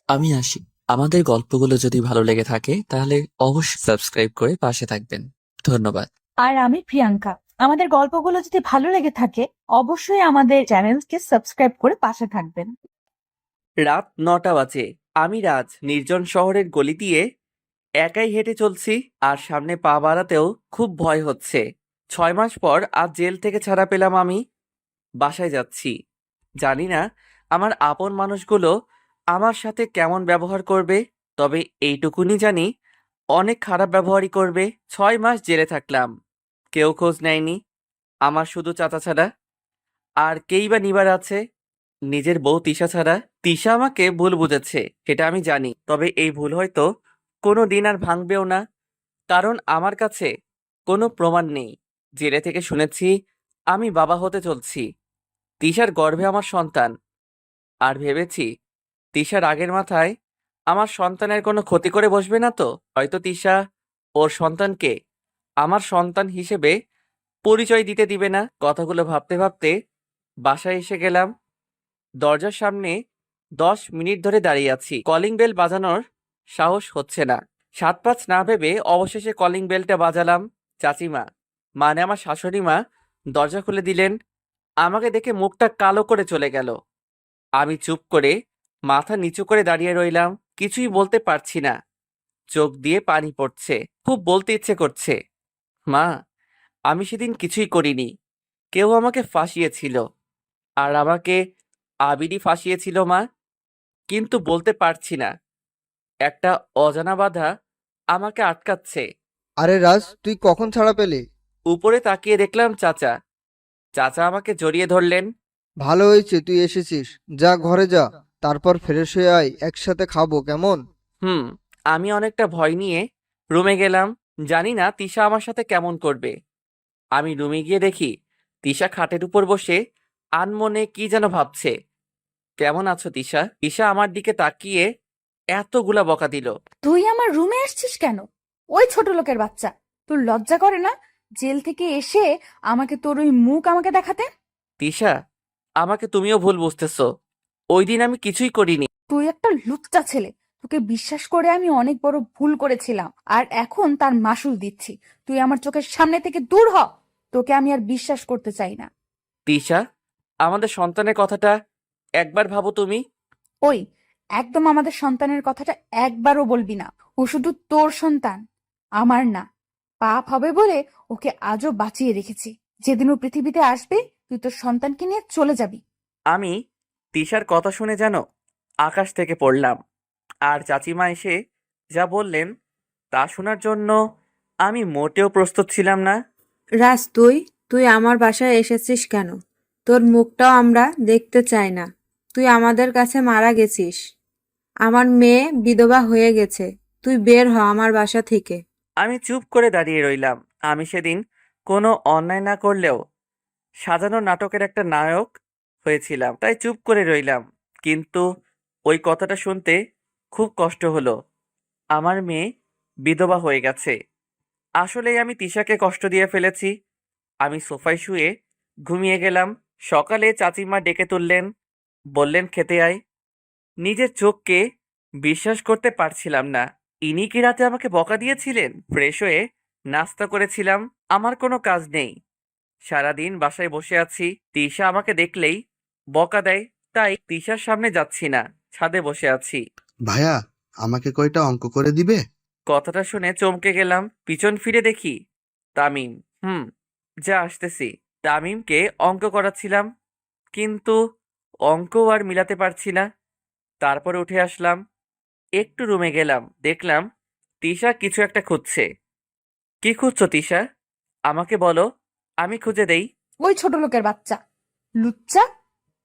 আমি আসি। আমাদের গল্পগুলো যদি ভালো লেগে থাকে তাহলে অবশ্যই সাবস্ক্রাইব করে পাশে থাকবেন। ধন্যবাদ। আর আমি প্রিয়াঙ্কা। আমাদের গল্পগুলো যদি ভালো লেগে থাকে অবশ্যই আমাদের চ্যানেলকে সাবস্ক্রাইব করে পাশে থাকবেন। রাত ৯টা বাজে। আমি রাজ নির্জন শহরের গলি দিয়ে একাই হেঁটে চলছি, আর সামনে পা বাড়াতেও খুব ভয় হচ্ছে। ৬ মাস পর আজ জেল থেকে ছাড়া পেলাম আমি। বাসায় যাচ্ছি। জানি না আমার আপন মানুষগুলো আমার সাথে কেমন ব্যবহার করবে, তবে এইটুকুনি জানি অনেক খারাপ ব্যবহারই করবে। ৬ মাস জেলে থাকলাম, কেউ খোঁজ নেয়নি আমার, শুধু চাচা ছাড়া। আর কেই বা নিবার আছে নিজের বউ তিশা ছাড়া। তিশা আমাকে ভুল বুঝেছে, সেটা আমি জানি, তবে এই ভুল হয়তো কোনো দিন আর ভাঙবেও না, কারণ আমার কাছে কোনো প্রমাণ নেই। জেলে থেকে শুনেছি আমি বাবা হতে চলছি, তিশার গর্ভে আমার সন্তান। আর ভেবেছি তিশার আগের মাথায় আমার সন্তানের কোনো ক্ষতি করে বসবে না তো। হয়তো তিশা ওর সন্তানকে আমার সন্তান হিসেবে পরিচয় দিতে দিবে না। কথাগুলো ভাবতে ভাবতে বাসায় এসে গেলাম। দরজার সামনে ১০ মিনিট ধরে দাঁড়িয়ে আছি, কলিং বেল বাজানোর সাহস হচ্ছে না। সাত পাঁচ না ভেবে অবশেষে কলিং বেলটা বাজালাম। চাচিমা, মানে আমার শাশুড়ি মা, দরজা খুলে দিলেন। আমাকে দেখে মুখটা কালো করে চলে গেল। আমি চুপ করে মাথা নিচু করে দাঁড়িয়ে রইলাম, কিছুই বলতে পারছি না। চোখ দিয়ে পানি পড়ছে, খুব বলতে ইচ্ছে করছে। মা, আমি সেদিন কিছুই করিনি, কেউ আমাকে ফাঁসিয়েছিল। আর আমাকে আবিরই ফাঁসিয়েছিল মা, কিন্তু বলতে পারছি না। একটা অজানা বাধা আমাকে আটকাচ্ছে। আরে রাজ, তুই কখন ছাড়া পেলি? উপরে তাকিয়ে দেখলাম চাচা। চাচা আমাকে জড়িয়ে ধরলেন। ভালো হয়েছে তুই এসেছিস। যা ঘরে যা, তারপর ফ্রেশ হয়ে আয়, একসাথে খাবো কেমন? হুম। আমি অনেকটা ভয় নিয়ে রুমে গেলাম, জানি না তিশা আমার সাথে কেমন করবে। আমি রুমে গিয়ে দেখি তিশা খাটের উপর বসে আনমনে কি যেন ভাবছে। কেমন আছো তিশা? তিশা আমার দিকে তাকিয়ে এতগুলা বকা দিল। তুই আমার রুমে আসছিস কেন? ওই ছোট লোকের বাচ্চা, তোর লজ্জা করে না জেল থেকে এসে আমাকে তোর ওই মুখ আমাকে দেখাতে? তিশা, আমাকে তুমিও ভুল বুঝতেছো, ওই দিন আমি কিছুই করিনি। তুই একটা লুচ্চা ছেলে। তোকে বিশ্বাস করে আমি অনেক বড় ভুল করেছিলাম, আর এখন তার মাসুল দিচ্ছি। তুই আমার চোখের সামনে থেকে দূর হ। তোকে আমি আর বিশ্বাস করতে চাই না। তিশা, আমাদের সন্তানের কথাটা একবার ভাবো তুমি। ওই, একদম আমাদের সন্তানের কথাটা একবারও বলবি না। ও শুধু তোর সন্তান, আমার না। পাপ হবে বলে ওকে আজও বাঁচিয়ে রেখেছি। যেদিন ও পৃথিবীতে আসবে তুই তোর সন্তানকে নিয়ে চলে যাবি। আমি তিশার কথা শুনে যেন আকাশ থেকে পড়লাম। আর চাচিমা এসে যা বললেন তা শোনার জন্য আমি মোটেও প্রস্তুত ছিলাম না। রাজ, তুই তুই আমার বাসায় এসেছিস কেন? তোর মুখটাও আমরা দেখতে চাই না। তুই আমাদের কাছে মারা গেছিস। আমার মেয়ে বিধবা হয়ে গেছে। তুই বের হ আমার বাসা থেকে। আমি চুপ করে দাঁড়িয়ে রইলাম। আমি সেদিন কোনো অন্যায় না করলেও সাজানো নাটকের একটা নায়ক হয়েছিলাম, তাই চুপ করে রইলাম। কিন্তু ওই কথাটা শুনতে খুব কষ্ট হলো। আমার মেয়ে বিধবা হয়ে গেছে। আসলেই আমি তিশাকে কষ্ট দিয়ে ফেলেছি। আমি সোফায় শুয়ে ঘুমিয়ে গেলাম। সকালে চাচিমা ডেকে তুললেন, বললেন খেতে আয়। নিজের চোখকে বিশ্বাস করতে পারছিলাম না। ইনি কি রাতে আমাকে বকা দিয়েছিলেন? ফ্রেশ হয়ে নাস্তা করেছিলাম। আমার কোনো কাজ নেই, সারাদিন বাসায় বসে আছি। তিশা আমাকে দেখলেই বকা দেয়, তাই তিশার সামনে যাচ্ছি না, ছাদে বসে আছি। ভাইয়া, আমাকে কয়টা অঙ্ক করে দিবে? কথাটা শুনে চমকে গেলাম। পিছন ফিরে দেখি তামিম। হুম, যা আসতেছি। তামিমকে অঙ্ক করাচ্ছিলাম, কিন্তু অঙ্কও আর মিলাতে পারছি না। তারপর উঠে আসলাম, একটু রুমে গেলাম, দেখলাম তিশা কিছু একটা খুঁজছে। কি খুঁজছো তিশা? আমাকে বলো, আমি খুঁজে দেই। ওই ছোট লোকের বাচ্চা, লুচ্চা,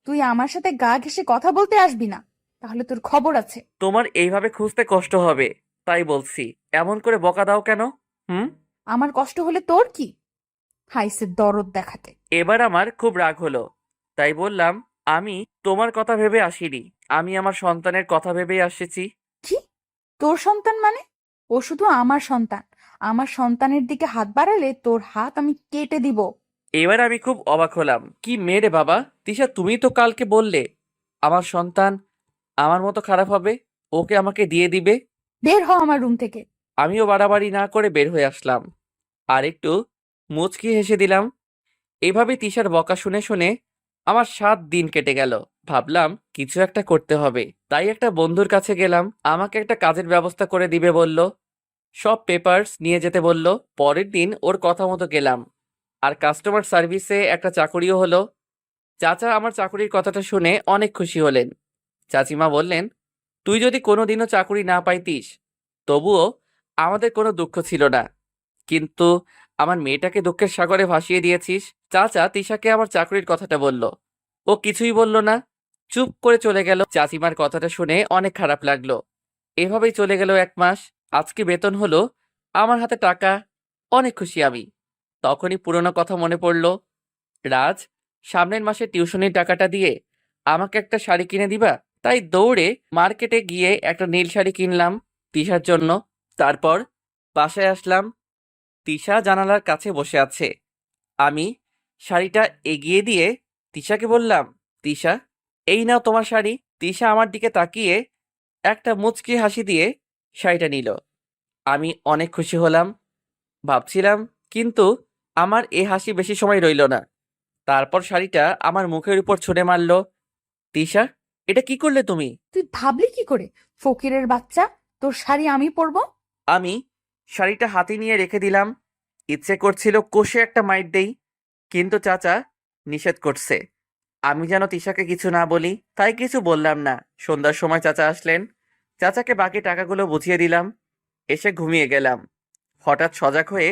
তুই আমার সাথে গা ঘেঁষে কথা বলতে আসবি না, তাহলে তোর খবর আছে। তোমার এইভাবে খুঁজতে কষ্ট হবে, তাই বলছি। এমন করে বকা দাও কেন? হুম। আমার কষ্ট হলে তোর কি? হাইসে দরদ দেখাতে। এবার আমার খুব রাগ হলো, তাই বললাম, আমি তোমার কথা ভেবে আসিনি, আমি আমার সন্তানের কথা ভেবেই আসছি। কি? তোর সন্তান মানে? ও শুধু আমার সন্তান। আমার সন্তানের দিকে হাত বাড়ালে তোর হাত আমি কেটে দিব। এবার আমি খুব অবাক হলাম। কি মেয়ে রে বাবা! তিশা, তুমি তো কালকে বললে আমার সন্তান আমার মতো খারাপ হবে। ওকে আমাকে দিয়ে দিবে। বের হ আমার রুম থেকে। আমিও বাড়াবাড়ি না করে বের হয়ে আসলাম আর একটু মুচকি হেসে দিলাম। এভাবে তিশার বকা শুনে শুনে আমার 7 দিন কেটে গেল। ভাবলাম কিছু একটা করতে হবে, তাই একটা বন্ধুর কাছে গেলাম। আমাকে একটা কাজের ব্যবস্থা করে দিবে বলল, সব পেপারস নিয়ে যেতে বলল। পরের দিন ওর কথা মতো গেলাম আর কাস্টমার সার্ভিসে একটা চাকরিও হলো। চাচা আমার চাকরির কথাটা শুনে অনেক খুশি হলেন। চাচিমা বললেন, তুই যদি কোনোদিনও চাকরি না পাইতিস তবুও আমাদের কোনো দুঃখ ছিল না, কিন্তু আমার মেয়েটাকে দুঃখের সাগরে ভাসিয়ে দিয়েছিস। চাচা তিশাকে আমার চাকরির কথাটা বলল, ও কিছুই বলল না, চুপ করে চলে গেল। চাচিমার কথাটা শুনে অনেক খারাপ লাগলো। এভাবেই চলে গেল 1 মাস। আজকে বেতন হলো, আমার হাতে টাকা, অনেক খুশি আমি। তখনই পুরনো কথা মনে পড়ল। রাজ, সামনের মাসে টিউশনির টাকাটা দিয়ে আমাকে একটা শাড়ি কিনে দিবা? তাই দৌড়ে মার্কেটে গিয়ে একটা নীল শাড়ি কিনলাম তিশার জন্য। তারপর বাসায় আসলাম। তিশা জানালার কাছে বসে আছে। আমি শাড়িটা এগিয়ে দিয়ে তিশাকে বললাম, তিশা, এই নাও তোমার শাড়ি। তিশা আমার দিকে তাকিয়ে একটা মুচকি হাসি দিয়ে শাড়িটা নিল। আমি অনেক খুশি হলাম, ভাবছিলাম, কিন্তু আমার এ হাসি বেশি সময় রইল না। তারপর শাড়িটা আমার মুখের উপর ছুঁড়ে মারল। তিশা, এটা কি করলে তুমি? তুই ভাবলি কি করে ফকিরের বাচ্চা, তোর শাড়ি আমি পরবো? আমি শাড়িটা হাতে নিয়ে রেখে দিলাম। ইচ্ছে করছিল কষে একটা মাইর দেই, কিন্তু চাচা নিষেধ করছে। আমি যেন তিশাকে কিছু না বলি, তাই কিছু বললাম না। সন্ধ্যার সময় চাচা আসলেন। চাচাকে বাকি টাকাগুলো বুঝিয়ে দিলাম, এসে ঘুমিয়ে গেলাম। হঠাৎ সজাগ হয়ে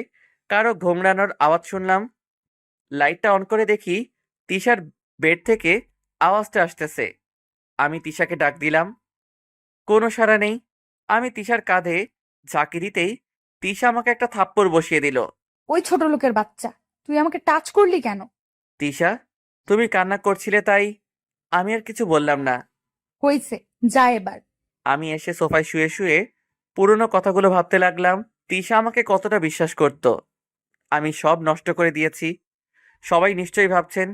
কারো ঘুমড়ানোর আওয়াজ শুনলাম। লাইটটা অন করে দেখি তিশার বেড থেকে আওয়াজটা আসতেছে। আমি তিশাকে ডাক দিলাম, কোনো সাড়া নেই। আমি তিশার কাঁধে ঝাঁকি দিতেই তিশা আমাকে একটা থাপ্পড় বসিয়ে দিল। ওই ছোট লোকের বাচ্চা, তুই আমাকে টাচ করলি কেন? তিশা, তুমি কান্না করছিলে তাই আমি আর কিছু বললাম না। হয়েছে, যা এবার। আমি এসে সোফায় শুয়ে শুয়ে পুরনো কথাগুলো ভাবতে লাগলাম। তিশা আমাকে কতটা বিশ্বাস করত, আমি সব নষ্ট করে দিয়েছি। সবাই নিশ্চয়ই ভাবছেন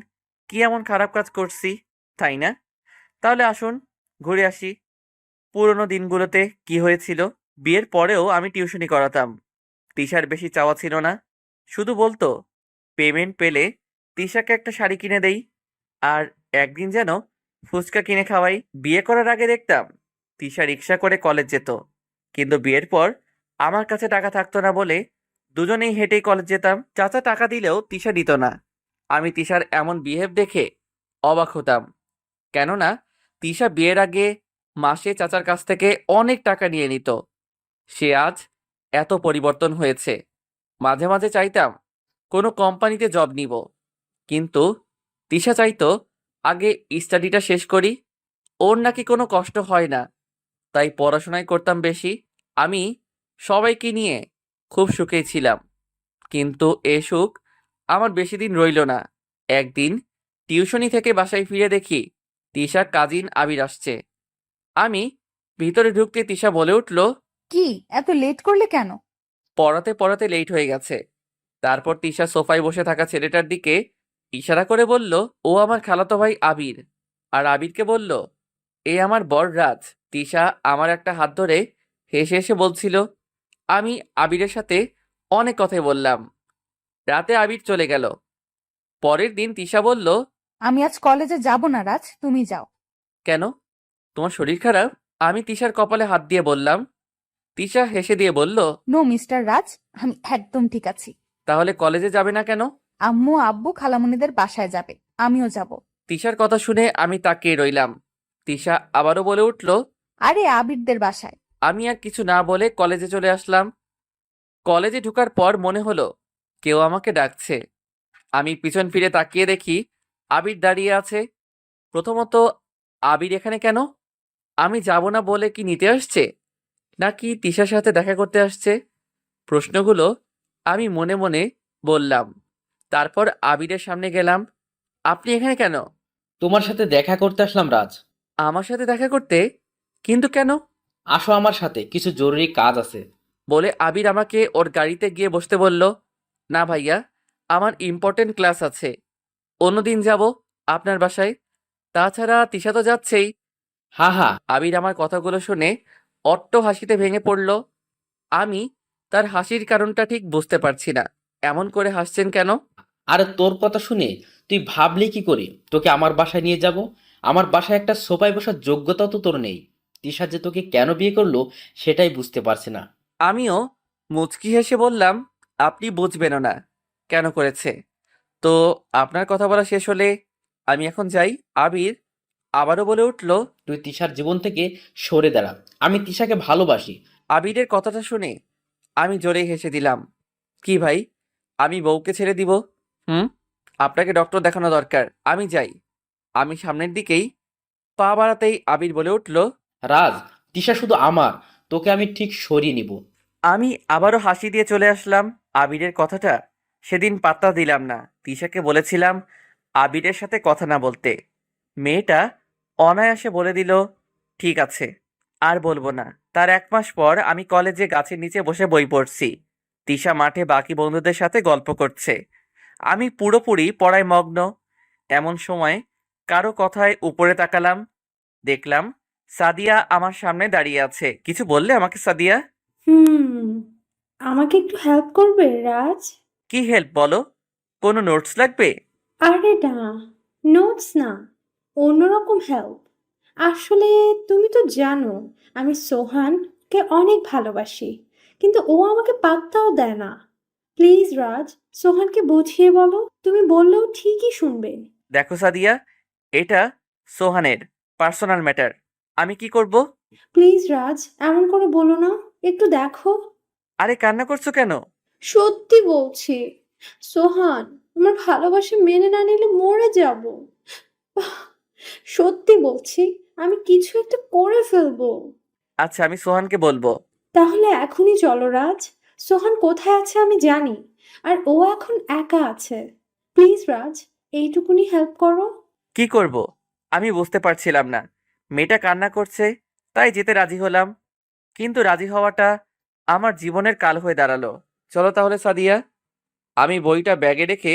কি এমন খারাপ কাজ করছি, তাই না? তাহলে আসুন ঘুরে আসি পুরনো দিনগুলোতে কি হয়েছিল। বিয়ের পরেও আমি টিউশনি করাতাম। তিশার বেশি চাওয়া ছিল না, শুধু বলতো পেমেন্ট পেলে তিশাকে একটা শাড়ি কিনে দেই আর একদিন যেন ফুচকা কিনে খাওয়াই। বিয়ে করার আগে দেখতাম তিশা রিক্সা করে কলেজ যেত, কিন্তু বিয়ের পর আমার কাছে টাকা থাকতো না বলে দুজনেই হেঁটেই কলেজ যেতাম। চাচা টাকা দিলেও তিশা দিত না। আমি তিশার এমন বিহেভ দেখে অবাক হতাম, কেননা তিশা বিয়ের আগে মাসে চাচার কাছ থেকে অনেক টাকা নিয়ে নিত। সে আজ এত পরিবর্তন হয়েছে। মাঝে মাঝে চাইতাম কোনো কোম্পানিতে জব নিব, কিন্তু তিশা চাইতো আগে স্টাডিটা শেষ করি। ওর নাকি কোনো কষ্ট হয় না, তাই পড়াশোনায় করতাম বেশি। আমি সবাইকে নিয়ে খুব সুখেই ছিলাম, কিন্তু এ সুখ আমার বেশি দিন রইল না। একদিন টিউশনি থেকে বাসায় ফিরে দেখি তিশার কাজিন আবির আসছে। আমি ভিতরে ঢুকতে তিশা বলে উঠল, কি এত লেট করলে কেন? পড়াতে পড়াতে লেট হয়ে গেছে। তারপর তিশা সোফায় বসে থাকা ছেলেটার দিকে ইশারা করে বলল, ও আমার খালাতো ভাই আবির। আর আবিরকে বলল, এ আমার বর রাজ। তিশা আমার একটা হাত ধরে হেসে হেসে বলছিল। আমি আবিরের সাথে অনেক কথাই বললাম। রাতে আবির চলে গেল। পরের দিন তিশা বলল, আমি আজ কলেজে যাব না রাজ, তুমি যাও। কেন, তোমার শরীর খারাপ? আমি তিশার কপালে হাত দিয়ে বললাম। তিশা হেসে দিয়ে বলল, নো মিস্টার রাজ, আমি একদম ঠিক আছি। তাহলে কলেজে যাবে না কেন? আম্মু আব্বু খালামণিদের বাসায় যাবে, আমিও যাব। তিশার কথা শুনে আমি তাকিয়ে রইলাম। তিশা আবারও বলে উঠল, আরে আবিরদের বাসায়। আমি আর কিছু না বলে কলেজে চলে আসলাম। কলেজে ঢোকার পর মনে হলো কেউ আমাকে ডাকছে। আমি পিছন ফিরে তাকিয়ে দেখি আবির দাঁড়িয়ে আছে। প্রথমত, আবির এখানে কেন? আমি যাব না বলে কি নিতে আসছে, নাকি তিশার সাথে দেখা করতে আসছে? প্রশ্নগুলো আমি মনে মনে বললাম। তারপর আবিরের সামনে গেলাম। আপনি এখানে কেন? তোমার সাথে দেখা করতে আসলাম রাজ। আমার সাথে দেখা করতে? কিন্তু কেন? আসো আমার সাথে, কিছু জরুরি কাজ আছে। বলে আবির আমাকে ওর গাড়িতে গিয়ে বসতে বলল। না ভাইয়া, আমার ইম্পর্টেন্ট ক্লাস আছে, অন্যদিন যাব আপনার বাসায়। তাছাড়া তিশা তো যাচ্ছেই। হা হা। আবির আমার কথাগুলো শুনে অট্ট হাসিতে ভেঙে পড়ল। আমি তার হাসির কারণটা ঠিক বুঝতে পারছি না। এমন করে হাসছেন কেন? আরে তোর কথা শুনে তুই ভাবলি কি করে তোকে আমার বাসায় নিয়ে যাব? আমার বাসায় একটা সোফায় বসার যোগ্যতা তো তোর নেই। তিশা যে তোকে কেন বিয়ে করলো সেটাই বুঝতে পারছি না। আমিও মুচকি হেসে বললাম, আপনি বুঝবেনও না কেন করেছে। তো আপনার কথা বলা শেষ হলে আমি এখন যাই। আবির আবারও বলে উঠল। তুই তিশার জীবন থেকে সরে দাঁড়া। আমি তিশাকে ভালোবাসি। আবিরের কথাটা শুনে আমি জোরে হেসে দিলাম। কি ভাই, আমি বউকে ছেড়ে দিব? হুম, আপনাকে ডক্টর দেখানো দরকার। আমি যাই। আমি সামনের দিকেই পা বাড়াতেই আবির বলে উঠল। রাজ, তিশা শুধু আমার, তোকে আমি ঠিক সরিয়ে নিব। আমি আবারও হাসি দিয়ে চলে আসলাম। আবিরের কথাটা সেদিন পাত্তা দিলাম না। তিশাকে বলেছিলাম আবিরের সাথে কথা না বলতে। মেয়েটা অনায়াসে বলে দিল, ঠিক আছে, আর বলবো না। তার 1 মাস পর আমি কলেজে গাছের নিচে বসে বই পড়ছি। তিশা মাঠে বাকি বন্ধুদের সাথে গল্প করছে। আমি পুরোপুরি পড়ায় মগ্ন। এমন সময় কারো কথায় উপরে তাকালাম। দেখলাম সাদিয়া আমার সামনে দাঁড়িয়ে আছে। কিছু বললে আমাকে সাদিয়া? হুম, আমাকে একটু হেল্প করবে রাজ? কি হেল্প বলো? কোনো নোটস লাগবে? আরে না, নোটস না, অন্যরকম হেল্প। আসলে তুমি তো জানো আমি সোহানকে অনেক ভালোবাসি, কিন্তু ও আমাকে পাত্তাও দেয় না। প্লিজ রাজ, সোহানকে বুঝিয়ে বলো। তুমি বললেও ঠিকই শুনবে। দেখো সাদিয়া, এটা সোহানের পার্সোনাল ম্যাটার। আমি কি করব? প্লিজ রাজ, এমন করে বলো না, একটু দেখো। আরে কান্না করছো কেন? সত্যি বলছি, সোহান আমার ভালোবাসা মেনে না নিলে মরে যাব। সত্যি বলছি, আমি কিছু একটা করে ফেলবো। আচ্ছা, আমি সোহানকে বলবো। তাহলে এখনই চলো রাজ। সোহান কোথায় আছে আমি জানি, আর ও এখন একা আছে। প্লিজ রাজ, এইটুকুনি হেল্প করো। কি করব আমি বুঝতে পারছিলাম না। মেয়েটা কান্না করছে তাই যেতে রাজি হলাম, কিন্তু রাজি হওয়াটা আমার জীবনের কাল হয়ে দাঁড়ালো। চলো তাহলে সাদিয়া। আমি বইটা ব্যাগে রেখে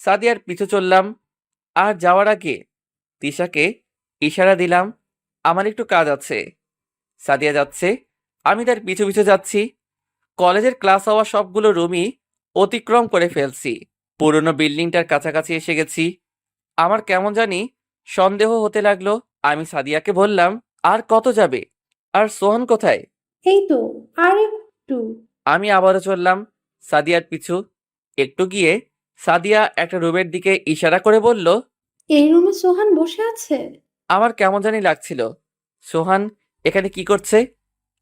সাদিয়ার পিছু চললাম। আর যাওয়ার আগে তিশাকে ইশারা দিলাম, আমার একটু কাজ আছে। সাদিয়া যাচ্ছে, আমি তার পিছু পিছু যাচ্ছি। কলেজের ক্লাস হওয়া সবগুলো রুমই অতিক্রম করে ফেলছি। পুরনো বিল্ডিংটার কাছাকাছি এসে গেছি। আমার কেমন জানি সন্দেহ হতে লাগলো। আমি সাদিয়াকে বললাম, আর কত যাবে? আর সোহান কোথায়? এই তো, আর একটু। আমি আবারও চললাম সাদিয়ার পিছু। একটু গিয়ে সাদিয়া একটা রুমের দিকে ইশারা করে বলল। এই রুমে সোহান বসে আছে। আমার কেমন জানি লাগছিল, সোহান এখানে কি করছে?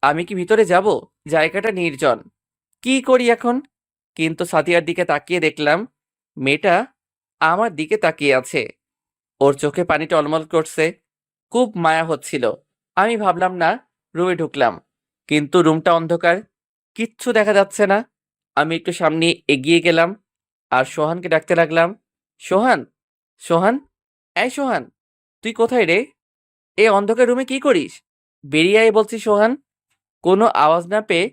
আমি কি ভিতরে যাব? জায়গাটা নির্জন, কি করি এখন? কিন্তু সাদিয়ার দিকে তাকিয়ে দেখলাম মেয়েটা আমার দিকে তাকিয়ে আছে। ওর চোখে পানি টলমল করছে। খুব মায়া হচ্ছিল। আমি ভাবলাম না, রুমে ঢুকলাম। কিন্তু রুমটা অন্ধকার, কিচ্ছু দেখা যাচ্ছে না। আমি একটু সামনে এগিয়ে গেলাম আর সোহানকে ডাকতে লাগলাম। সোহান, সোহান, এই সোহান, তুই কোথায় রে? এই অন্ধকার রুমে কি করিস? বেরিয়ে আয় বলছি সোহান। কোনো আওয়াজ না পেয়ে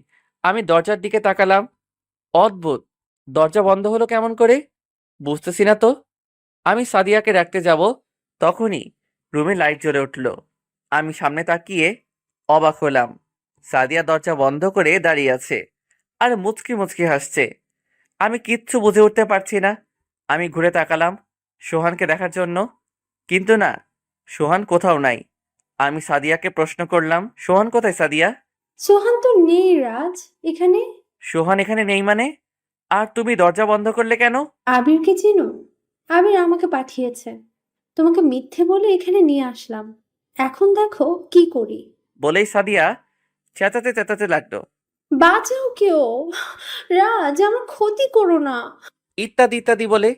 আমি দরজার দিকে তাকালাম। অদ্ভুত, দরজা বন্ধ হলো কেমন করে? বুঝতেছি না তো। আমি সাদিয়াকে ডাকতে যাব, তখনই রুমে লাইট জ্বলে উঠল। আমি সামনে তাকিয়ে অবাক হলাম। সাদিয়া দরজা বন্ধ করে দাঁড়িয়ে আছে আর মুচকি মুচকি হাসছে। আমি কিচ্ছু বুঝে উঠতে পারছি না। আমি ঘুরে তাকালাম সোহানকে দেখার জন্য, কিন্তু না, সোহান কোথাও নাই। আমি সাদিয়াকে প্রশ্ন করলাম, সোহান কোথায় সাদিয়া? সোহান তো নেই রাজ এখানে। সোহান এখানে নেই মানে? আর তুমি দরজা বন্ধ করলে কেন? আবিরকে চিনো? আবির আমাকে পাঠিয়েছে। তোমাকে মিথ্যে বলে এখানে নিয়ে আসলাম। এখন দেখো কি করি। বলেই সাদিয়া চেঁচাতে চেঁচাতে লাগলো। বাঁচাও কেউ, রাজ আমার ক্ষতি করো না। ইত্যাদি ইত্যাদি বলে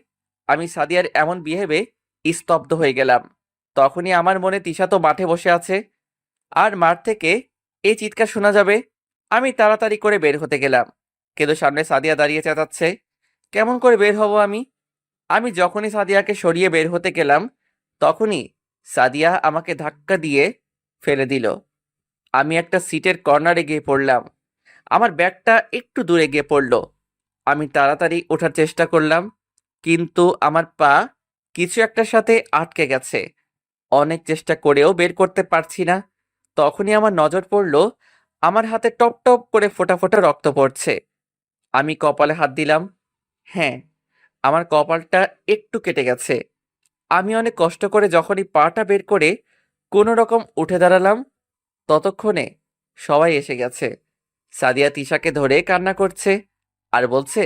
আমি সাদিয়ার এমন বিহেভে স্তব্ধ হয়ে গেলাম। তখনই আমার মনে তিশা তো মাঠে বসে আছে, আর মাঠ থেকে এই চিৎকার শোনা যাবে। আমি তাড়াতাড়ি করে বের হতে গেলাম, কিন্তু সামনে সাদিয়া দাঁড়িয়ে চেঁচাচ্ছে। কেমন করে বের হব আমি? আমি যখনই সাদিয়াকে সরিয়ে বের হতে গেলাম, তখনই সাদিয়া আমাকে ধাক্কা দিয়ে ফেলে দিল। আমি একটা সিটের কর্নারে গিয়ে পড়লাম। আমার ব্যাগটা একটু দূরে গিয়ে পড়ল। আমি তাড়াতাড়ি ওঠার চেষ্টা করলাম, কিন্তু আমার পা কিছু একটার সাথে আটকে গেছে। অনেক চেষ্টা করেও বের করতে পারছি না। তখনই আমার নজর পড়ল আমার হাতে টপ টপ করে ফোঁটা ফোঁটা রক্ত পড়ছে। আমি কপালে হাত দিলাম। হ্যাঁ, আমার কপালটা একটু কেটে গেছে। আমি অনেক কষ্ট করে যখনই পাটা বের করে কোনো রকম উঠে দাঁড়ালাম, ততক্ষণে সবাই এসে গেছে। সাদিয়া তিশাকে ধরে কান্না করছে আর বলছে,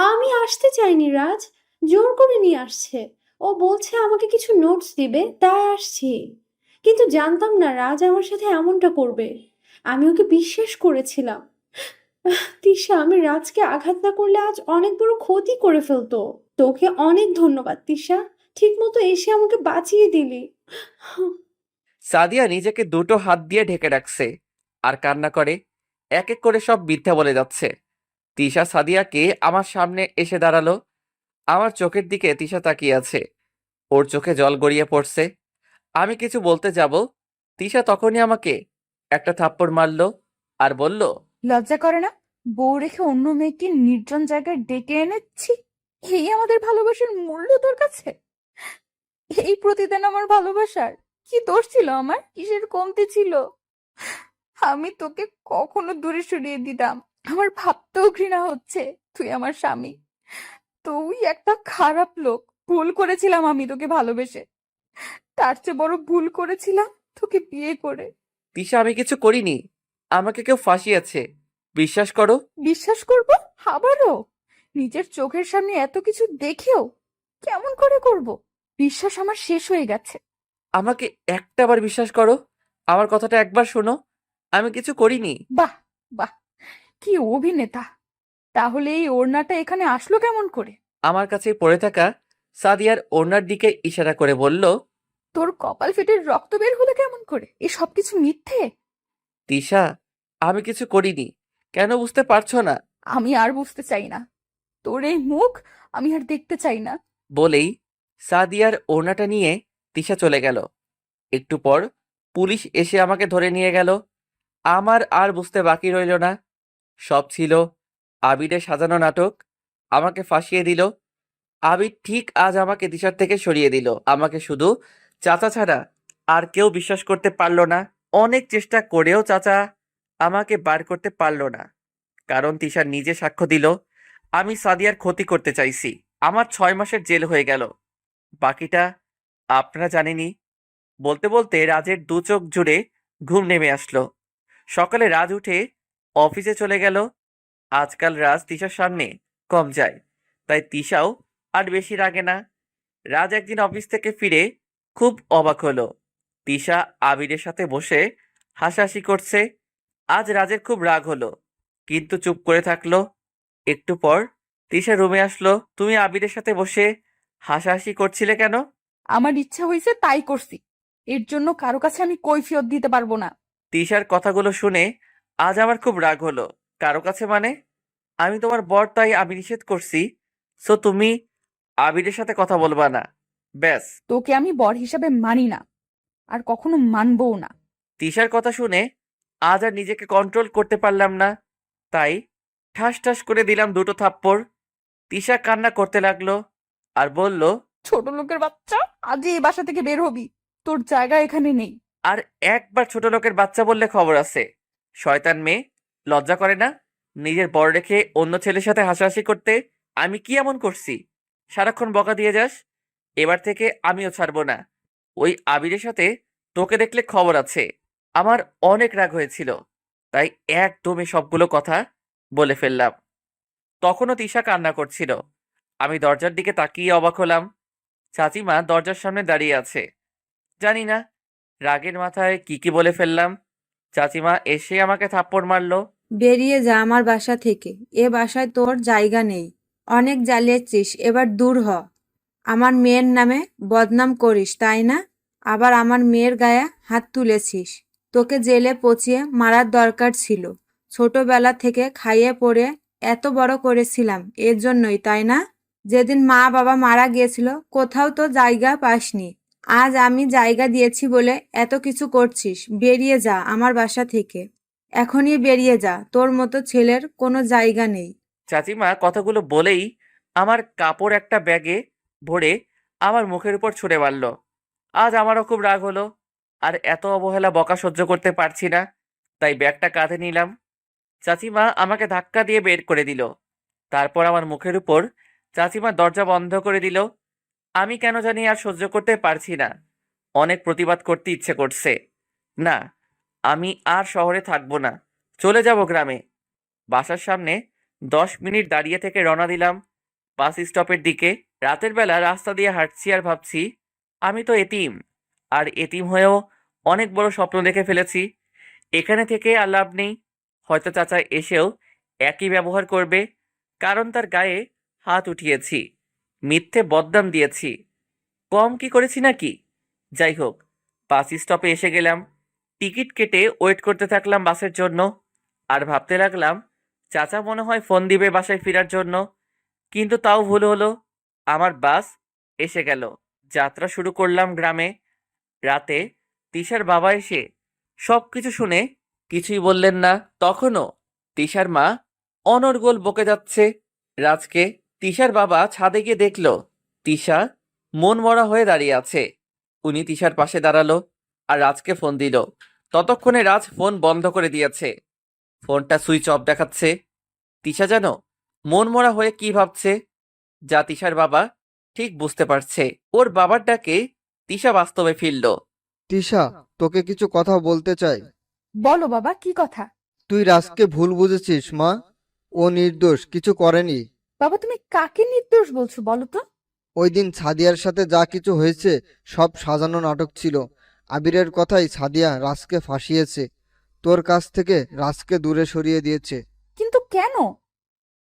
আমি আসতে চাইনি রাজ, জোর করে নিয়ে আসছে। ও বলছে আমাকে কিছু নোটস দিবে, তাই আসছি। কিন্তু জানতাম না রাজ আমার সাথে এমনটা করবে। আমি ওকে বিশ্বাস করেছিলাম। তিশা, আমি রাজকে আঘাত না করলে আজ অনেক বড় ক্ষতি করে ফেলতো। তোকে অনেক ধন্যবাদ তিশা, ঠিক মতো এসে আমাকে বাঁচিয়ে দিলি। সাদিয়া নিজেকে দুটো হাত দিয়ে ঢেকে রাখছে আর কান্না করে। এক এক করে সব মিথ্যা বলে যাচ্ছে। তিশা সাদিয়াকে আমার সামনে এসে দাঁড়ালো। আমার চোখের দিকে তিশা তাকিয়ে আছে। ওর চোখে জল গড়িয়ে পড়ছে। আমি কিছু বলতে যাব, তিশা তখনই আমাকে একটা থাপ্পড় মারলো আর বলল, লজ্জা করে না? বউ রেখে অন্য মেয়েকে নির্জন জায়গায় ডেকে এনেছি। এই আমাদের ভালোবাসার মূল্য তোর কাছে? এই প্রতিদান আমার ভালোবাসার? কি দোষ ছিল আমার? কিসের কমতি ছিল? আমি তোকে কখনো দূরে সরিয়ে দিতাম? আমার ভাবতেও ঘৃণা হচ্ছে। তুই আমার স্বামী, তুই একটা খারাপ লোক। ভুল করেছিলাম আমি তোকে ভালোবেসে, তার চেয়ে বড় ভুল করেছিলাম তোকে বিয়ে করে। তিশা আমি কিছু করিনি। আমাকে কেউ ফাঁসিয়েছে, বিশ্বাস করো। বিশ্বাস করব? আবারও? নিজের চোখের সামনে এত কিছু দেখেও কেমন করে করব? বিশ্বাস আমার শেষ হয়ে গেছে। আমাকে একটাবার বিশ্বাস করো, আমার কথাটা একবার শোনো। আমি কিছু করিনি। বাহ, বাহ, কি অভিনেতা! তাহলে এই ওড়নাটা এখানে আসলো কেমন করে? আমার কাছে পড়ে থাকা সাদিয়ার ওড়নার দিকে ইশারা করে বলল, তোর কপাল ফেটে রক্ত বের হলো কেমন করে? এ সবকিছু মিথ্যে। তিশা আমি কিছু করিনি, কেন বুঝতে পারছো না? আমি আর বুঝতে চাই না। তোর এই মুখ আমি আর দেখতে চাই না। বলেই সাদিয়ার ওড়নাটা নিয়ে তিশা চলে গেল। একটু পর পুলিশ এসে আমাকে ধরে নিয়ে গেল। আমার আর বুঝতে বাকি রইল না, সব ছিল আবিরের সাজানো নাটক। আমাকে ফাঁসিয়ে দিল। আবির ঠিক আজ আমাকে দিশার থেকে সরিয়ে দিল। আমাকে শুধু চাচা ছাড়া আর কেউ বিশ্বাস করতে পারল না। অনেক চেষ্টা করেও চাচা আমাকে বার করতে পারল না, কারণ তিশা নিজে সাক্ষ্য দিল আমি সাদিয়ার ক্ষতি করতে চাইছি। আমার 6 মাসের জেল হয়ে গেল। বাকিটা আপনারা জানেনই। বলতে বলতে রাজের দু চোখ জুড়ে ঘুম নেমে আসলো। সকালে রাজ উঠে অফিসে চলে গেল। আজকাল রাজ তিশার সামনে কম যায়, তাই তিশাও আর বেশি রাগে না। রাজ একদিন অফিস থেকে ফিরে খুব অবাক হলো। তিশা আবিরের সাথে বসে হাসাহাসি করছে। আজ রাজের খুব রাগ হলো, কিন্তু চুপ করে থাকলো। একটু পর তিশা রুমে আসলো। তুমি আবিরের সাথে বসে হাসাহাসি করছিলে কেন? আমার ইচ্ছা হয়েছে তাই করছি। এর জন্য কারো কাছে আমি কৈফিয়ত দিতে পারবো না। তিশার কথাগুলো শুনে আজ আমার খুব রাগ হলো। কারো কাছে মানে? আমি তোমার বর, তাই আমি নিষেধ করছি। সো তুমি আবিরের সাথে কথা বলবা না, ব্যাস। তোকে আমি বর হিসাবে মানি না, আর কখনো মানবও না। তিশার কথা শুনে আজ আর নিজেকে কন্ট্রোল করতে পারলাম না, তাই ঠাস ঠাস করে দিলাম দুটো থাপ্পড়। তিশা কান্না করতে লাগলো আর বলল, ছোট লোকের বাচ্চা, আজই এই বাসা থেকে বের হবি। তোর জায়গা এখানে নেই। আর একবার ছোট লোকের বাচ্চা বললে খবর আছে। শয়তান মেয়ে, লজ্জা করে না নিজের বর রেখে অন্য ছেলের সাথে হাসাহাসি করতে? আমি কি এমন করছি সারাক্ষণ বকা দিয়ে যাস? এবার থেকে আমিও ছাড়বো না। ওই আবিরের সাথে তোকে দেখলে খবর আছে। আমার অনেক রাগ হয়েছিল, তাই একদমই সবগুলো কথা বলে ফেললাম। তখনও তিশা কান্না করছিল। আমি দরজার দিকে তাকিয়ে অবাক হলাম। চাচিমা দরজার সামনে দাঁড়িয়ে আছে। জানি না রাগের মাথায় কি কি বলে ফেললাম। চাচিমা এসে আমাকে থাপ্পড় মারলো। বেরিয়ে যা আমার বাসা থেকে। এ বাসায় তোর জায়গা নেই। অনেক জ্বালিয়েছিস, এবার দূর হ। আমার মেয়ের নামে বদনাম করিস, তাই না? আবার আমার মেয়ের গায়ে হাত তুলেছিস। তোকে জেলে পচিয়ে মারার দরকার ছিল। ছোটবেলা থেকে খাইয়ে পড়ে এত বড় করেছিলাম এর জন্যই, তাই না? যেদিন মা বাবা মারা গিয়েছিল কোথাও তো জায়গা পাসনি। আজ আমি জায়গা দিয়েছি বলে এত কিছু করছিস। বেরিয়ে যা আমার বাসা থেকে। এখনই বেরিয়ে যা, তোর মতো ছেলের কোনো জায়গা নেই। চাচিমা কথাগুলো বলেই আমার কাপড় একটা ব্যাগে ভরে আমার মুখের উপর ছুঁড়ে মারলো। আজ আমারও খুব রাগ হলো, আর এত অবহেলা বকা সহ্য করতে পারছি না। তাই ব্যাগটা কাঁধে নিলাম। চাচিমা আমাকে ধাক্কা দিয়ে বের করে দিল। তারপর আমার মুখের উপর চাচিমা দরজা বন্ধ করে দিল। আমি কেন জানি আর সহ্য করতে পারছি না। অনেক প্রতিবাদ করতে ইচ্ছে করছে। না, আমি আর শহরে থাকবো না, চলে যাব গ্রামে। বাসার সামনে 10 মিনিট দাঁড়িয়ে থেকে রওনা দিলাম বাস স্টপের দিকে। রাতের বেলা রাস্তা দিয়ে হাঁটছি আর ভাবছি, আমি তো এতিম, আর এতিম হয়েও অনেক বড় স্বপ্ন দেখে ফেলেছি। এখানে থেকে আর লাভ নেই। হয়তো চাচা এসেও একই ব্যবহার করবে, কারণ তার গায়ে হাত উঠিয়েছি, মিথ্যে বদনাম দিয়েছি। কম কি করেছি নাকি? যাই হোক, বাস স্টপে এসে গেলাম। টিকিট কেটে ওয়েট করতে থাকলাম বাসের জন্য। আর ভাবতে লাগলাম, চাচা মনে হয় ফোন দিবে বাসায় ফেরার জন্য। কিন্তু তাও ভুল হলো, আমার বাস এসে গেল। যাত্রা শুরু করলাম গ্রামে। রাতে তিশার বাবা এসে সবকিছু শুনে কিছুই বললেন না। তখনও তিশার মা অনর্গল বকে যাচ্ছে রাজকে। তিশার বাবা ছাদে গিয়ে দেখল তিশা মন মরা হয়ে দাঁড়িয়ে আছে। উনি তিশার পাশে দাঁড়ালো আর রাজকে ফোন দিল। ততক্ষণে রাজ ফোন বন্ধ করে দিয়েছে, ফোনটা সুইচ অফ দেখাচ্ছে। তিশা যেন মন মরা হয়ে কি ভাবছে, যা তিশার বাবা ঠিক বুঝতে পারছে। ওর বাবার ডাকে তিশা বাস্তবে ফিরল। তিশা, তোকে কিছু কথা বলতে চাই। বলো বাবা, কি কথা? তুই রাজকে ভুল বুঝেছিস মা। ও নির্দোষ, কিছু করেনি। বাবা, তুমি কাকে নির্দোষ বলছো বলো তো? ওই দিন সাদিয়ার সাথে যা কিছু হয়েছে সব সাজানো নাটক ছিল। আবিরের কথাই সাদিয়া রাজকে ফাঁসিয়েছে, তোর কাছ থেকে রাজকে দূরে সরিয়ে দিয়েছে। কিন্তু কেন?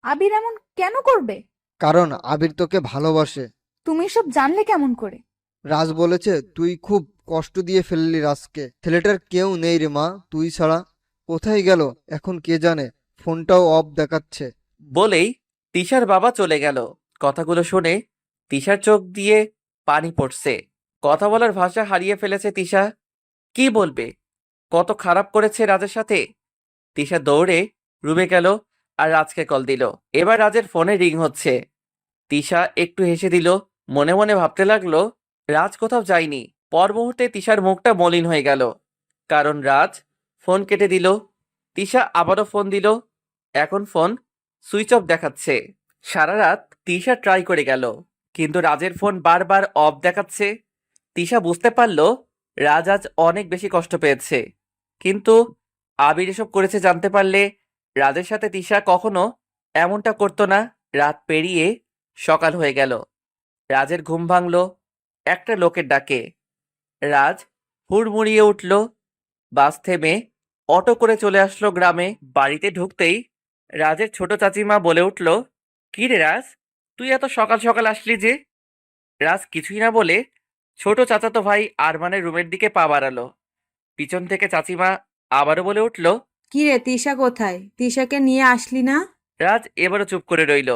আবির এমন কেন করবে? কারণ আবির তোকে ভালোবাসে। তুমি সব জানলে কেমন করে? রাজ বলেছে তুই খুব কষ্ট দিয়ে ফেললি রাজকে। ছেলেটার কেউ নেই রে মা, তুই ছাড়া। কোথায় গেল এখন কে জানে, ফোনটাও অফ দেখাচ্ছে। বলেই তিশার বাবা চলে গেল। কথাগুলো শুনে তিশার চোখ দিয়ে পানি পড়ছে। কথা বলার ভাষা হারিয়ে ফেলেছে তিশা। কি বলবে? কত খারাপ করেছে রাজের সাথে। তিশা দৌড়ে রুমে গেল আর রাজকে কল দিল। এবার রাজের ফোনে রিং হচ্ছে। তিশা একটু হেসে দিল, মনে মনে ভাবতে লাগলো রাজ কোথাও যায়নি। পর মুহূর্তে তিশার মুখটা মলিন হয়ে গেল, কারণ রাজ ফোন কেটে দিল। তিশা আবারও ফোন দিল, এখন ফোন সুইচ অফ দেখাচ্ছে। সারা রাত তিশা ট্রাই করে গেল, কিন্তু রাজের ফোন বারবার অফ দেখাচ্ছে। তিশা বুঝতে পারল রাজ আজ অনেক বেশি কষ্ট পেয়েছে। কিন্তু আবির এসব করেছে জানতে পারলে রাজের সাথে তিশা কখনো এমনটা করতো না। রাত পেরিয়ে সকাল হয়ে গেল। রাজের ঘুম ভাঙল একটা লোকের ডাকে। রাজ হুড়মুড়িয়ে উঠল। বাস থেমে অটো করে চলে আসলো গ্রামে। বাড়িতে ঢুকতেই রাজের ছোট চাচিমা বলে উঠল, কি রে রাজ, তুই এত সকাল সকাল আসলি যে? রাজ কিছুই না বলে ছোট চাচাতো ভাই আরমানের রুমের দিকে পা বাড়ালো। পিছন থেকে চাচিমা আবারও বলে উঠল, কি রে, তিশা কোথায়? তিশাকে নিয়ে আসলি না? রাজ এবারও চুপ করে রইল।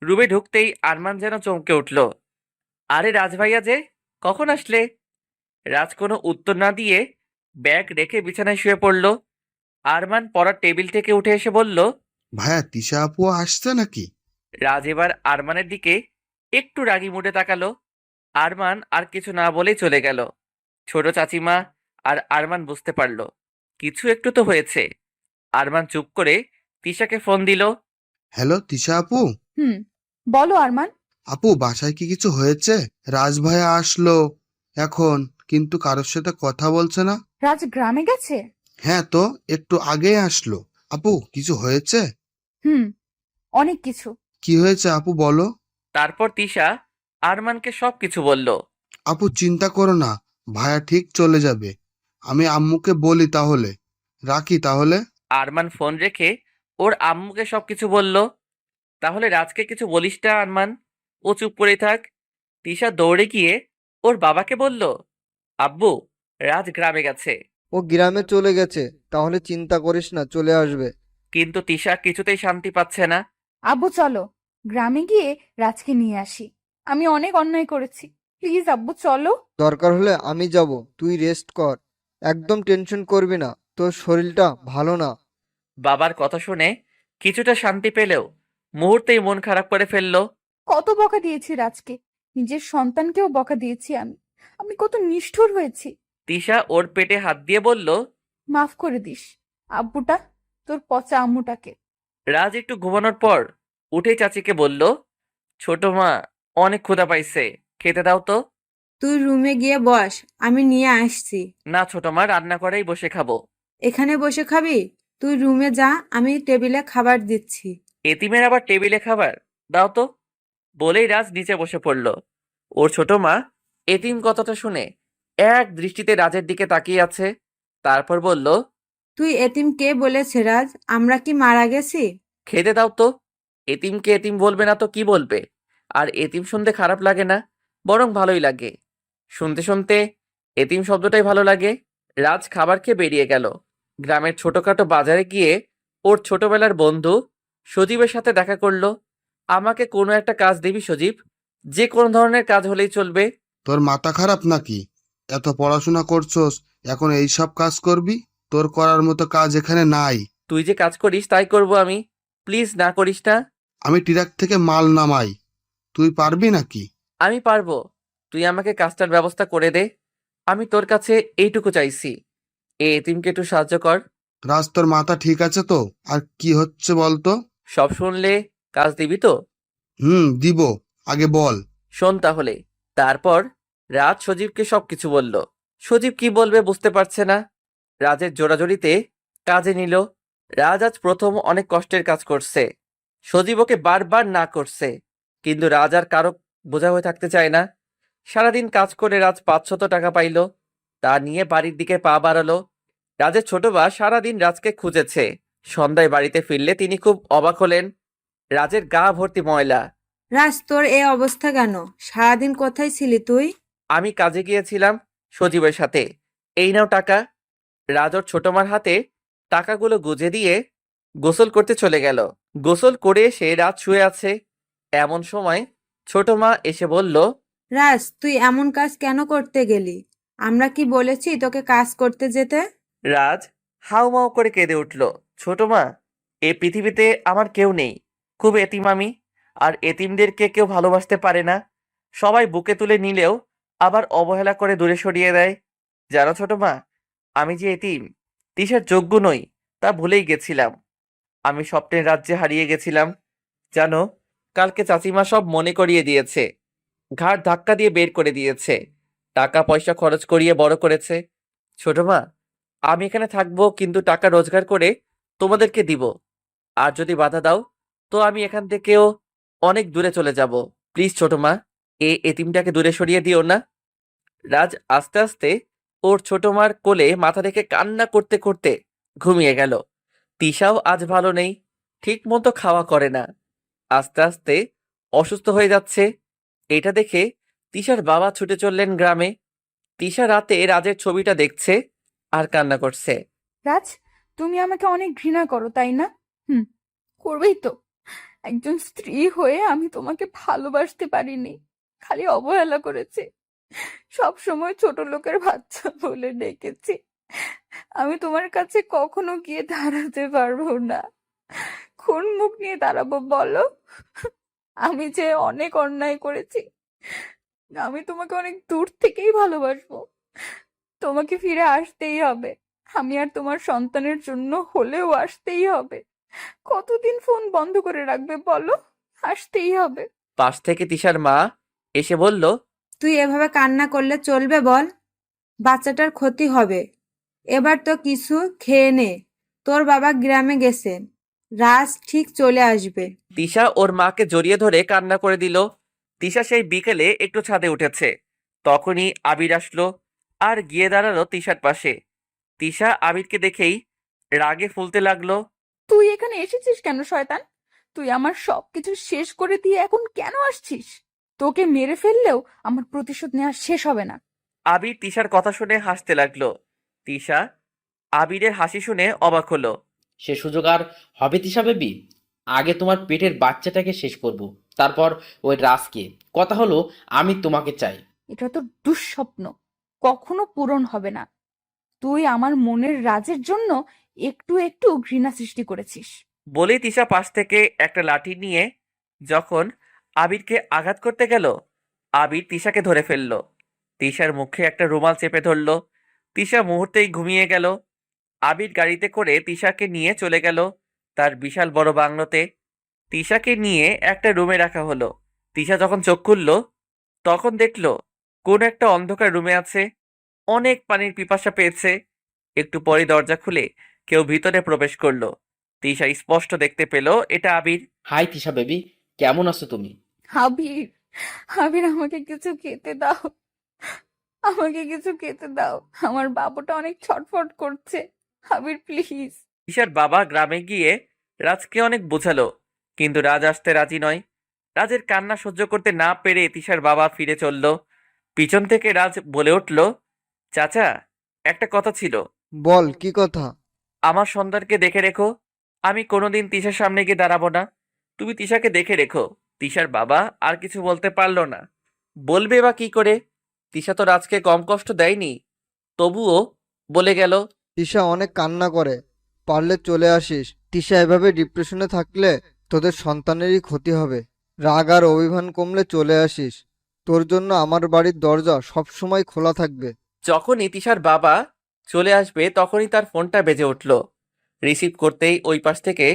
রুমে ঢুকতেই আরমান যেন চমকে উঠল। আরে রাজ ভাইয়া যে, কখন আসলে? রাজ কোনো উত্তর না দিয়ে ব্যাগ রেখে বিছানায় শুয়ে পড়ল। আরমান পড়ার টেবিল থেকে উঠে এসে বলল, ভাইয়া তিশা আপু আসছে নাকি? রাজ এবার আরমানের দিকে একটু রাগী মুডে তাকালো। আরমান আর কিছু না বলেই চলে গেল। ছোট চাচিমা আর আরমান বুঝতে পারল কিছু একটু তো হয়েছে। আরমান চুপ করে তিশাকে ফোন দিল। হ্যালো তিশা আপু। হুম, বলো আরমান। আপু বাসায় কি কিছু হয়েছে? রাজ ভাইয়া আসলো এখন, কিন্তু কারোর সাথে কথা বলছে না। রাজ গ্রামে গেছে? হ্যাঁ তো, একটু আগে আসলো। আপু কিছু হয়েছে? হুম, অনেক কিছু। কি হয়েছে আপু বলো। তারপর তিশা আরমানকে সবকিছু বলল। আপু চিন্তা করো না, ভাইয়া ঠিক চলে যাবে। আমি আম্মুকে বলি তাহলে, রাখি তাহলে। আরমান ফোন রেখে ওর আম্মুকে সবকিছু বলল। তাহলে রাজকে কিছু বলিস না আরমান, ও চুপ করেই থাক। তিশা দৌড়ে গিয়ে ওর বাবাকে বলল, আব্বু, রাজ গ্রামে গেছে। ও গ্রামে চলে গেছে, তাহলে চিন্তা করিস না, চলে আসবে। কিন্তু তিশা কিছুতেই শান্তি পাচ্ছে না। আব্বু চলো, গ্রামে গিয়ে রাজকে নিয়ে আসি। আমি অনেক অন্যায় করেছি, প্লিজ আব্বু চলো। দরকার হলে আমি যাব, তুই রেস্ট কর। একদম টেনশন করবি না, তোর শরীরটা ভালো না। বাবার কথা শুনে কিছুটা শান্তি পেলেও মুহূর্তেই মন খারাপ করে ফেললো। কত বকা দিয়েছি রাজকে, নিজের সন্তানকেও বকা দিয়েছি আমি। আমি কত নিষ্ঠুর হয়েছি। তিশা ওর পেটে হাত দিয়ে বলল, মাফ করে দিস, আব্বুটা, তোর পচা আম্মুটাকে। রাজ একটু ঘুমানোর পর উঠে চাচিকে বলল, ছোট মা, অনেক ক্ষুধা পাইছে, খেতে দাও তো। তুই রুমে গিয়ে বস, আমি নিয়ে আসছি। না ছোট মা, রান্না করেই বসে খাবো। এখানে বসে খাবি? তুই রুমে যা, আমি টেবিলে খাবার দিচ্ছি। এতিমের আবার টেবিলে খাবার? দাও তো। বলেই রাজ নিচে বসে পড়ল। ওর ছোট মা এতিম কথাটা শুনে এক দৃষ্টিতে রাজের দিকে তাকিয়ে আছে। তারপর বলল, তুই এতিম কে বলেছে রাজ? আমরা কি মারা গেছি? খেতে দাও তো। এতিমকে এতিম বলবে না তো কি বলবে? আর এতিম শুনতে খারাপ লাগে না, বরং ভালোই লাগে। শুনতে শুনতে এতিম শব্দটাই ভালো লাগে। রাজ খাবার খেয়ে বেরিয়ে গেল। গ্রামের ছোটখাটো বাজারে গিয়ে ওর ছোটবেলার বন্ধু সজীবের সাথে দেখা করলো। আমাকে কোনো একটা কাজ দিবি সজীব, যে কোনো ধরনের কাজ হলেই চলবে। তোর মাথা খারাপ নাকি? এত পড়াশোনা করছস, এখন এই সব কাজ করবি? তোর করার মতো কাজ এখানে নাই। তুই যে কাজ করিস তাই করব আমি, প্লিজ না করিস না। আমি ট্রাক থেকে মাল নামাই, তুই পারবি নাকি? আমি পারবো, তুই আমাকে কাজটার ব্যবস্থা করে দে। আমি তোর কাছে এইটুকু চাইছি, এ এতিমকে একটু সাহায্য কর। রাজ, তোর মাথা ঠিক আছে তো? আর কি হচ্ছে বলতো? সব শুনলে কাজ দিবি তো? দিব, আগে বল। শোন তাহলে। তারপর রাজ সজীবকে সবকিছু বলল। সজীব কি বলবে বুঝতে পারছে না। রাজের জোরাজোরিতে কাজে নিল। রাজ আজ প্রথম অনেক কষ্টের কাজ করছে। সজীব ওকে বারবার না করছে, কিন্তু রাজ আর কারো বোঝা হয়ে থাকতে চায় না। সারাদিন কাজ করে রাজ 500 টাকা পাইল। তা নিয়ে বাড়ির দিকে পা বাড়ালো। রাজের ছোট বা সারাদিন রাজকে খুঁজেছে। সন্ধ্যায় বাড়িতে ফিরলে তিনি খুব অবাক হলেন। রাজের গা ভর্তি ময়লা। রাজ, তোর এ অবস্থা কেন? সারাদিন কোথায় ছিলি তুই? আমি কাজে গিয়েছিলাম সজীবের সাথে। এই নাও টাকা। রাজ ওর ছোট মার হাতে টাকাগুলো গুজে দিয়ে গোসল করতে চলে গেল। গোসল করে এসে রাজ শুয়ে আছে। এমন সময় ছোট মা এসে বলল, রাজ, তুই এমন কাজ কেন করতে গেলি? আমরা কি বলেছি তোকে কাজ করতে যেতে? রাজ হাউমাউ করে কেঁদে উঠল। ছোট মা, এ পৃথিবীতে আমার কেউ নেই, খুব এতিম আমি। আর এতিমদেরকে কেউ ভালোবাসতে পারে না। সবাই বুকে তুলে নিলেও আবার অবহেলা করে দূরে সরিয়ে দেয়। জানো ছোট মা, আমি যে এতিম, তিশার যোগ্য নই, তা ভুলেই গেছিলাম। আমি স্বপ্নের রাজ্যে হারিয়ে গেছিলাম। জানো, কালকে চাচিমা সব মনে করিয়ে দিয়েছে। ঘাড় ধাক্কা দিয়ে বের করে দিয়েছে। টাকা পয়সা খরচ করিয়ে বড় করেছে। ছোট মা, আমি এখানে থাকবো, কিন্তু টাকা রোজগার করে তোমাদেরকে দিব। আর যদি বাধা দাও, তো আমি এখান থেকেও অনেক দূরে চলে যাব। প্লিজ ছোট মা, এ এতিমটাকে দূরে সরিয়ে দিও না। রাজ আস্তে আস্তে ওর ছোট মার কোলে মাথা রেখে কান্না করতে করতে ঘুমিয়ে গেল। তিশাও আজ ভালো নেই, ঠিক মতো খাওয়া করে না, আস্তে আস্তে অসুস্থ হয়ে যাচ্ছে। এটা দেখে তিশার বাবা ছুটে চললেন গ্রামে। তিশা রাতে রাজের ছবিটা দেখছে আর কান্না করছে। রাজ, তুমি আমাকে অনেক ঘৃণা করো, তাই না? হুম, করবেই তো। একজন স্ত্রী হয়ে আমি তোমাকে ভালোবাসতে পারিনি, খালি অবহেলা করেছি। সব সময় ছোট লোকের বাচ্চা বলে ডেকেছি। আমি তোমার কাছে কখনো গিয়ে দাঁড়াতে পারবো না। কোন মুখ নিয়ে দাঁড়াবো বলো? আমি যে অনেক অন্যায় করেছি। আমি তোমাকে অনেক দূর থেকেই ভালোবাসবো। তোমাকে ফিরে আসতেই হবে। আমি আর তোমার সন্তানের জন্য হলেও আসতেই হবে। কতদিন ফোন বন্ধ করে রাখবে বলো? আসতেই হবে। পাশ থেকে তিশার মা এসে বলল, তুই এভাবে কান্না করলে চলবে বল? বাচ্চাটার ক্ষতি হবে। এবার তো কিছু খেয়ে নে। তোর বাবা গ্রামে গেছেন, রাজ ঠিক চলে আসবে। তিশা ওর মাকে জড়িয়ে ধরে কান্না করে দিল। তিশা সেই বিকেলে একটু ছাদে উঠেছে। তখনই আবির আসলো আর গিয়ে দাঁড়ালো তিশার পাশে। তিশা আবিরকে দেখেই রাগে ফুলতে লাগলো। তুই এখানে এসেছিস কেন শয়তান? তুই আমার সবকিছু শেষ করে দিয়ে এখন কেন আসছিস? তোকে মেরে ফেললেও আমার প্রতিশোধ নেওয়া শেষ হবে না। আবির তিশার কথা শুনে হাসতে লাগলো। তিশা আবিরের হাসি শুনে অবাক হলো। সে সুযোগ আর হবে তিশা বেবি? আগে তোমার পেটের বাচ্চাটাকে শেষ করব, তারপর ওই রাজকে। কথা হলো, আমি তোমাকে চাই। এটা তো দুঃস্বপ্ন, কখনো পূরণ হবে না। তুই আমার মনের রাজের জন্য একটু একটু ঘৃণা সৃষ্টি করেছিস। বলেই তিশা পাশ থেকে একটা লাঠি নিয়ে যখন আবিরকে আঘাত করতে গেল, আবির তিশাকে ধরে ফেলল। তিশার মুখে একটা রুমাল চেপে ধরল। তিশা মুহূর্তেই ঘুমিয়ে গেল। আবির গাড়িতে করে তিশাকে নিয়ে চলে গেল তার বিশাল বড় বাংলোতে। তিশাকে নিয়ে একটা রুমে রাখা হলো। তিশা যখন চোখ খুলল তখন দেখলো কোন একটা অন্ধকার রুমে আছে। অনেক পানির পিপাসা পেয়েছে। একটু পরে দরজা খুলে কেউ ভিতরে প্রবেশ করলো। তিশা স্পষ্ট দেখতে পেল এটা আবির। হাই তিশা বেবি, কেমন আছো তুমি? আবির, আবির আমাকে কিছু খেতে দাও, আমাকে কিছু খেতে দাও, আমার বাবুটা অনেক ছটফট করছে। আবির প্লিজ। তিশার বাবা গ্রামে গিয়ে রাজকে অনেক বোঝালো, কিন্তু রাজ আসতে রাজি নয়। রাজের কান্না সহ্য করতে না পেরে তিশার বাবা ফিরে চলল। পিছন থেকে রাজ বলে উঠল, চাচা, একটা কথা ছিল। বল, কি কথা? আমার সন্তানকে দেখে রেখো। আমি কোনোদিন তিশার সামনে গিয়ে দাঁড়াবো না। তুমি তিশাকে দেখে রেখো। তিশার বাবা আর কিছু বলতে পারল না। বলবে বা কি করে? তিশা তো রাজকে কম কষ্ট দেয়নি, তবুও বলে গেল। তিশা অনেক কান্না করে, পারলে চলে আসিস। তিশা এভাবে ডিপ্রেশনে থাকলে তোদের সন্তানেরই ক্ষতি হবে। রাগ আর অভিমান কমলে চলে আসিস। তোর জন্য আমার বাড়ির দরজা সবসময় খোলা থাকবে। যখনই তিশার বাবা চলে আসবে তখনই তার ফোনটা বেজে উঠল। রিসিভ করতেই ওই পাশ থেকে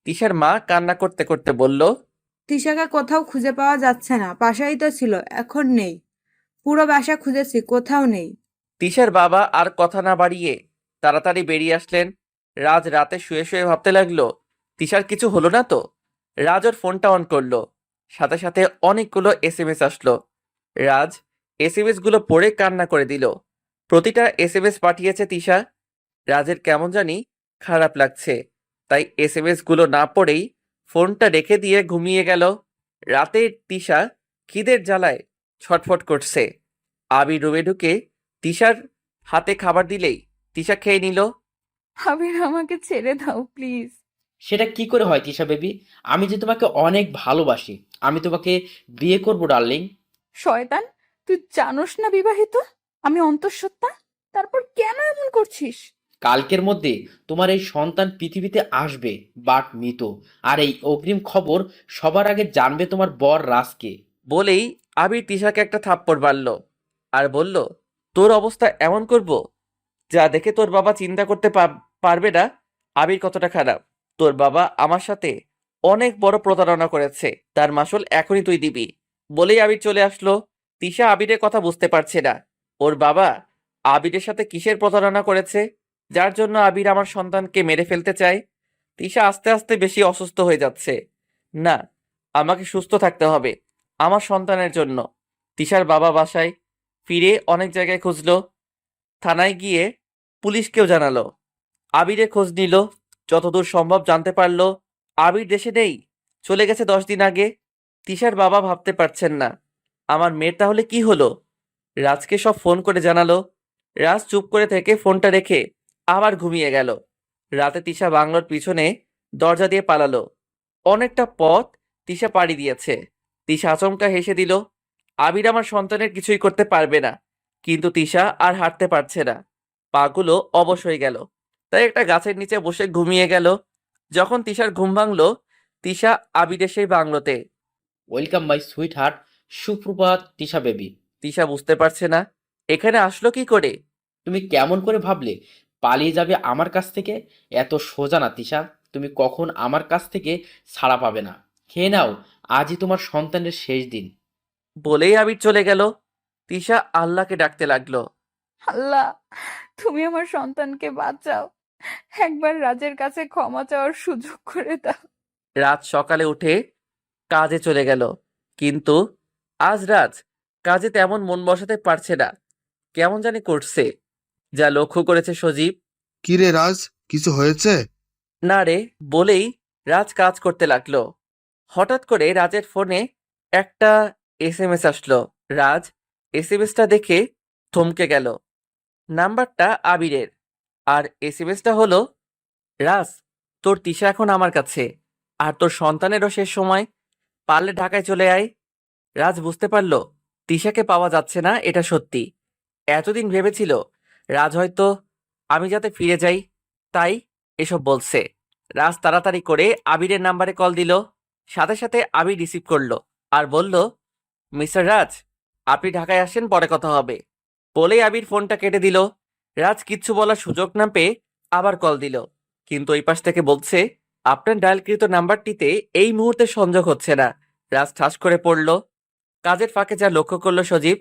তিশার মা কান্না করতে করতে বলল, তিশাকে কোথাও খুঁজে পাওয়া যাচ্ছে না, বাসায় তো ছিল, এখন নেই। পুরো বাসা খুঁজেছি, কোথাও নেই। তিশার বাবা আর কথা না বাড়িয়ে তাড়াতাড়ি বেরিয়ে আসলেন। রাজ রাতে শুয়ে শুয়ে ভাবতে লাগলো, তিশার কিছু হলো না তো? রাজ ওর ফোনটা অন করলো। সাথে সাথে অনেকগুলো এসএমএস আসলো। রাজ এসএমএস গুলো পড়ে কান্না করে দিল। প্রতিটা এসএমএস পাঠিয়েছে তিশা। রাজের কেমন জানি খারাপ লাগছে, তাই এসএমএস গুলো না পড়েই ফোনটা রেখে দিয়ে ঘুমিয়ে গেল। রাতে তিশা খিদের জ্বালায় ছটফট করছে। আবির রুমে ঢুকে তিশার হাতে খাবার দিলেই তিশা খেয়ে নিল। আবির আমাকে ছেড়ে দাও প্লিজ। সেটা কি করে হয় তিশা বেবি? আমি যে তোমাকে অনেক ভালোবাসি, আমি তোমাকে বিয়ে করবো ডার্লিং। শয়তান, তুই জানোস না বিবাহিত, আমি অন্তঃসত্ত্বা, তারপর কেন এমন করছিস? কালকের মধ্যে তোমার এই সন্তান পৃথিবীতে আসবে, বাট মৃত। আর এই অগ্রিম খবর সবার আগে জানবে তোমার বর রাজকে। বলেই আবির তিশাকে একটা থাপ্পড় মারল আর বলল, তোর অবস্থা এমন করব যা দেখে তোর বাবা চিন্তা করতে পারবে না আবির কতটা খারাপ। তোর বাবা আমার সাথে অনেক বড় প্রতারণা করেছে, তার মাসুল এখনই তুই দিবি। বলেই আবির চলে আসলো। তিশা আবিরের কথা বুঝতে পারছে না, ওর বাবা আবিরের সাথে কিসের প্রতারণা করেছে যার জন্য আবির আমার সন্তানকে মেরে ফেলতে চায়। তিশা আস্তে আস্তে বেশি অসুস্থ হয়ে যাচ্ছে। না, আমাকে সুস্থ থাকতে হবে আমার সন্তানের জন্য। তিশার বাবা বাসায় ফিরে অনেক জায়গায় খুঁজলো, থানায় গিয়ে পুলিশকেও জানালো, আবিরের খোঁজ নিল। যতদূর সম্ভব জানতে পারলো আবির দেশে নেই, চলে গেছে 10 দিন আগে। তিশার বাবা ভাবতে পারছেন না আমার মেয়ের তাহলে কি হলো। রাজকে সব ফোন করে জানালো। রাজ চুপ করে থেকে ফোনটা রেখে আবার ঘুমিয়ে গেল। রাতে তিশা বাংলোর পিছনে দরজা দিয়ে পালালো। অনেকটা পথ তিশা পাড়ি দিয়েছে। তিশা আচমকা হেসে দিল, আবির আমার সন্তানের কিছুই করতে পারবে না। কিন্তু তিশা আর হাঁটতে পারছে না, পাগুলো অবশ হয়ে গেল। তাই একটা গাছের নিচে বসে ঘুমিয়ে গেল। যখন তিশার ঘুম ভাঙলো তিশা আবিরের সেই বাংলোতে। ওয়েলকাম মাই সুইট হার্ট, সুপ্রভাত তিশা বেবি। তিশা বুঝতে পারছে না এখানে আসলো কি করে। তুমি কেমন করে ভাবলে পালিয়ে যাবে আমার কাছ থেকে? এত সোজা না তিশা, তুমি কখন আমার কাছ থেকে ছাড়া পাবে না। খেয়ে নাও, আজই তোমার সন্তানের শেষ দিন। বলেই আবির চলে গেল। তিশা আল্লাহকে ডাকতে লাগলো। আল্লাহ, তুমি আমার সন্তানকে বাঁচাও, একবার রাজের কাছে ক্ষমা চাওয়ার সুযোগ করে দাও। রাত সকালে উঠে কাজে চলে গেল, কিন্তু আজ রাজ কাজে তেমন মন বসাতে পারছে না, কেমন জানি করছে। যা লক্ষ্য করেছে সজীব। কি রে রাজ, কিছু হয়েছে? না রে, বলেই রাজ কাজ করতে লাগলো। হঠাৎ করে রাজের ফোনে একটা এসএমএস আসলো। রাজ এসএমএসটা দেখে থমকে গেল। নাম্বারটা আবিরের, আর এসএমএসটা হলো, রাজ, তোর তিশা এখন আমার কাছে, আর তোর সন্তানেরও শেষ সময়, পারলে ঢাকায় চলে আয়। রাজ বুঝতে পারল তিশাকে পাওয়া যাচ্ছে না, এটা সত্যি। এতদিন ভেবেছিল রাজ হয়তো আমি যাতে ফিরে যাই তাই এসব বলছে। রাজ তাড়াতাড়ি করে আবিরের নাম্বারে কল দিল। সাথে সাথে আবির রিসিভ করলো আর বলল, মিস্টার রাজ, আপনি ঢাকায় আসেন, পরে কথা হবে। বলেই আবির ফোনটা কেটে দিল। রাজ কিচ্ছু বলার সুযোগ না পেয়ে আবার কল দিল, কিন্তু ওই পাশ থেকে বলছে আপনার ডায়ালকৃত নাম্বারটিতে এই মুহূর্তে সংযোগ হচ্ছে না। রাজ ঠাস করে পড়ল। কাজের ফাঁকে যা লক্ষ্য করলো সজীব।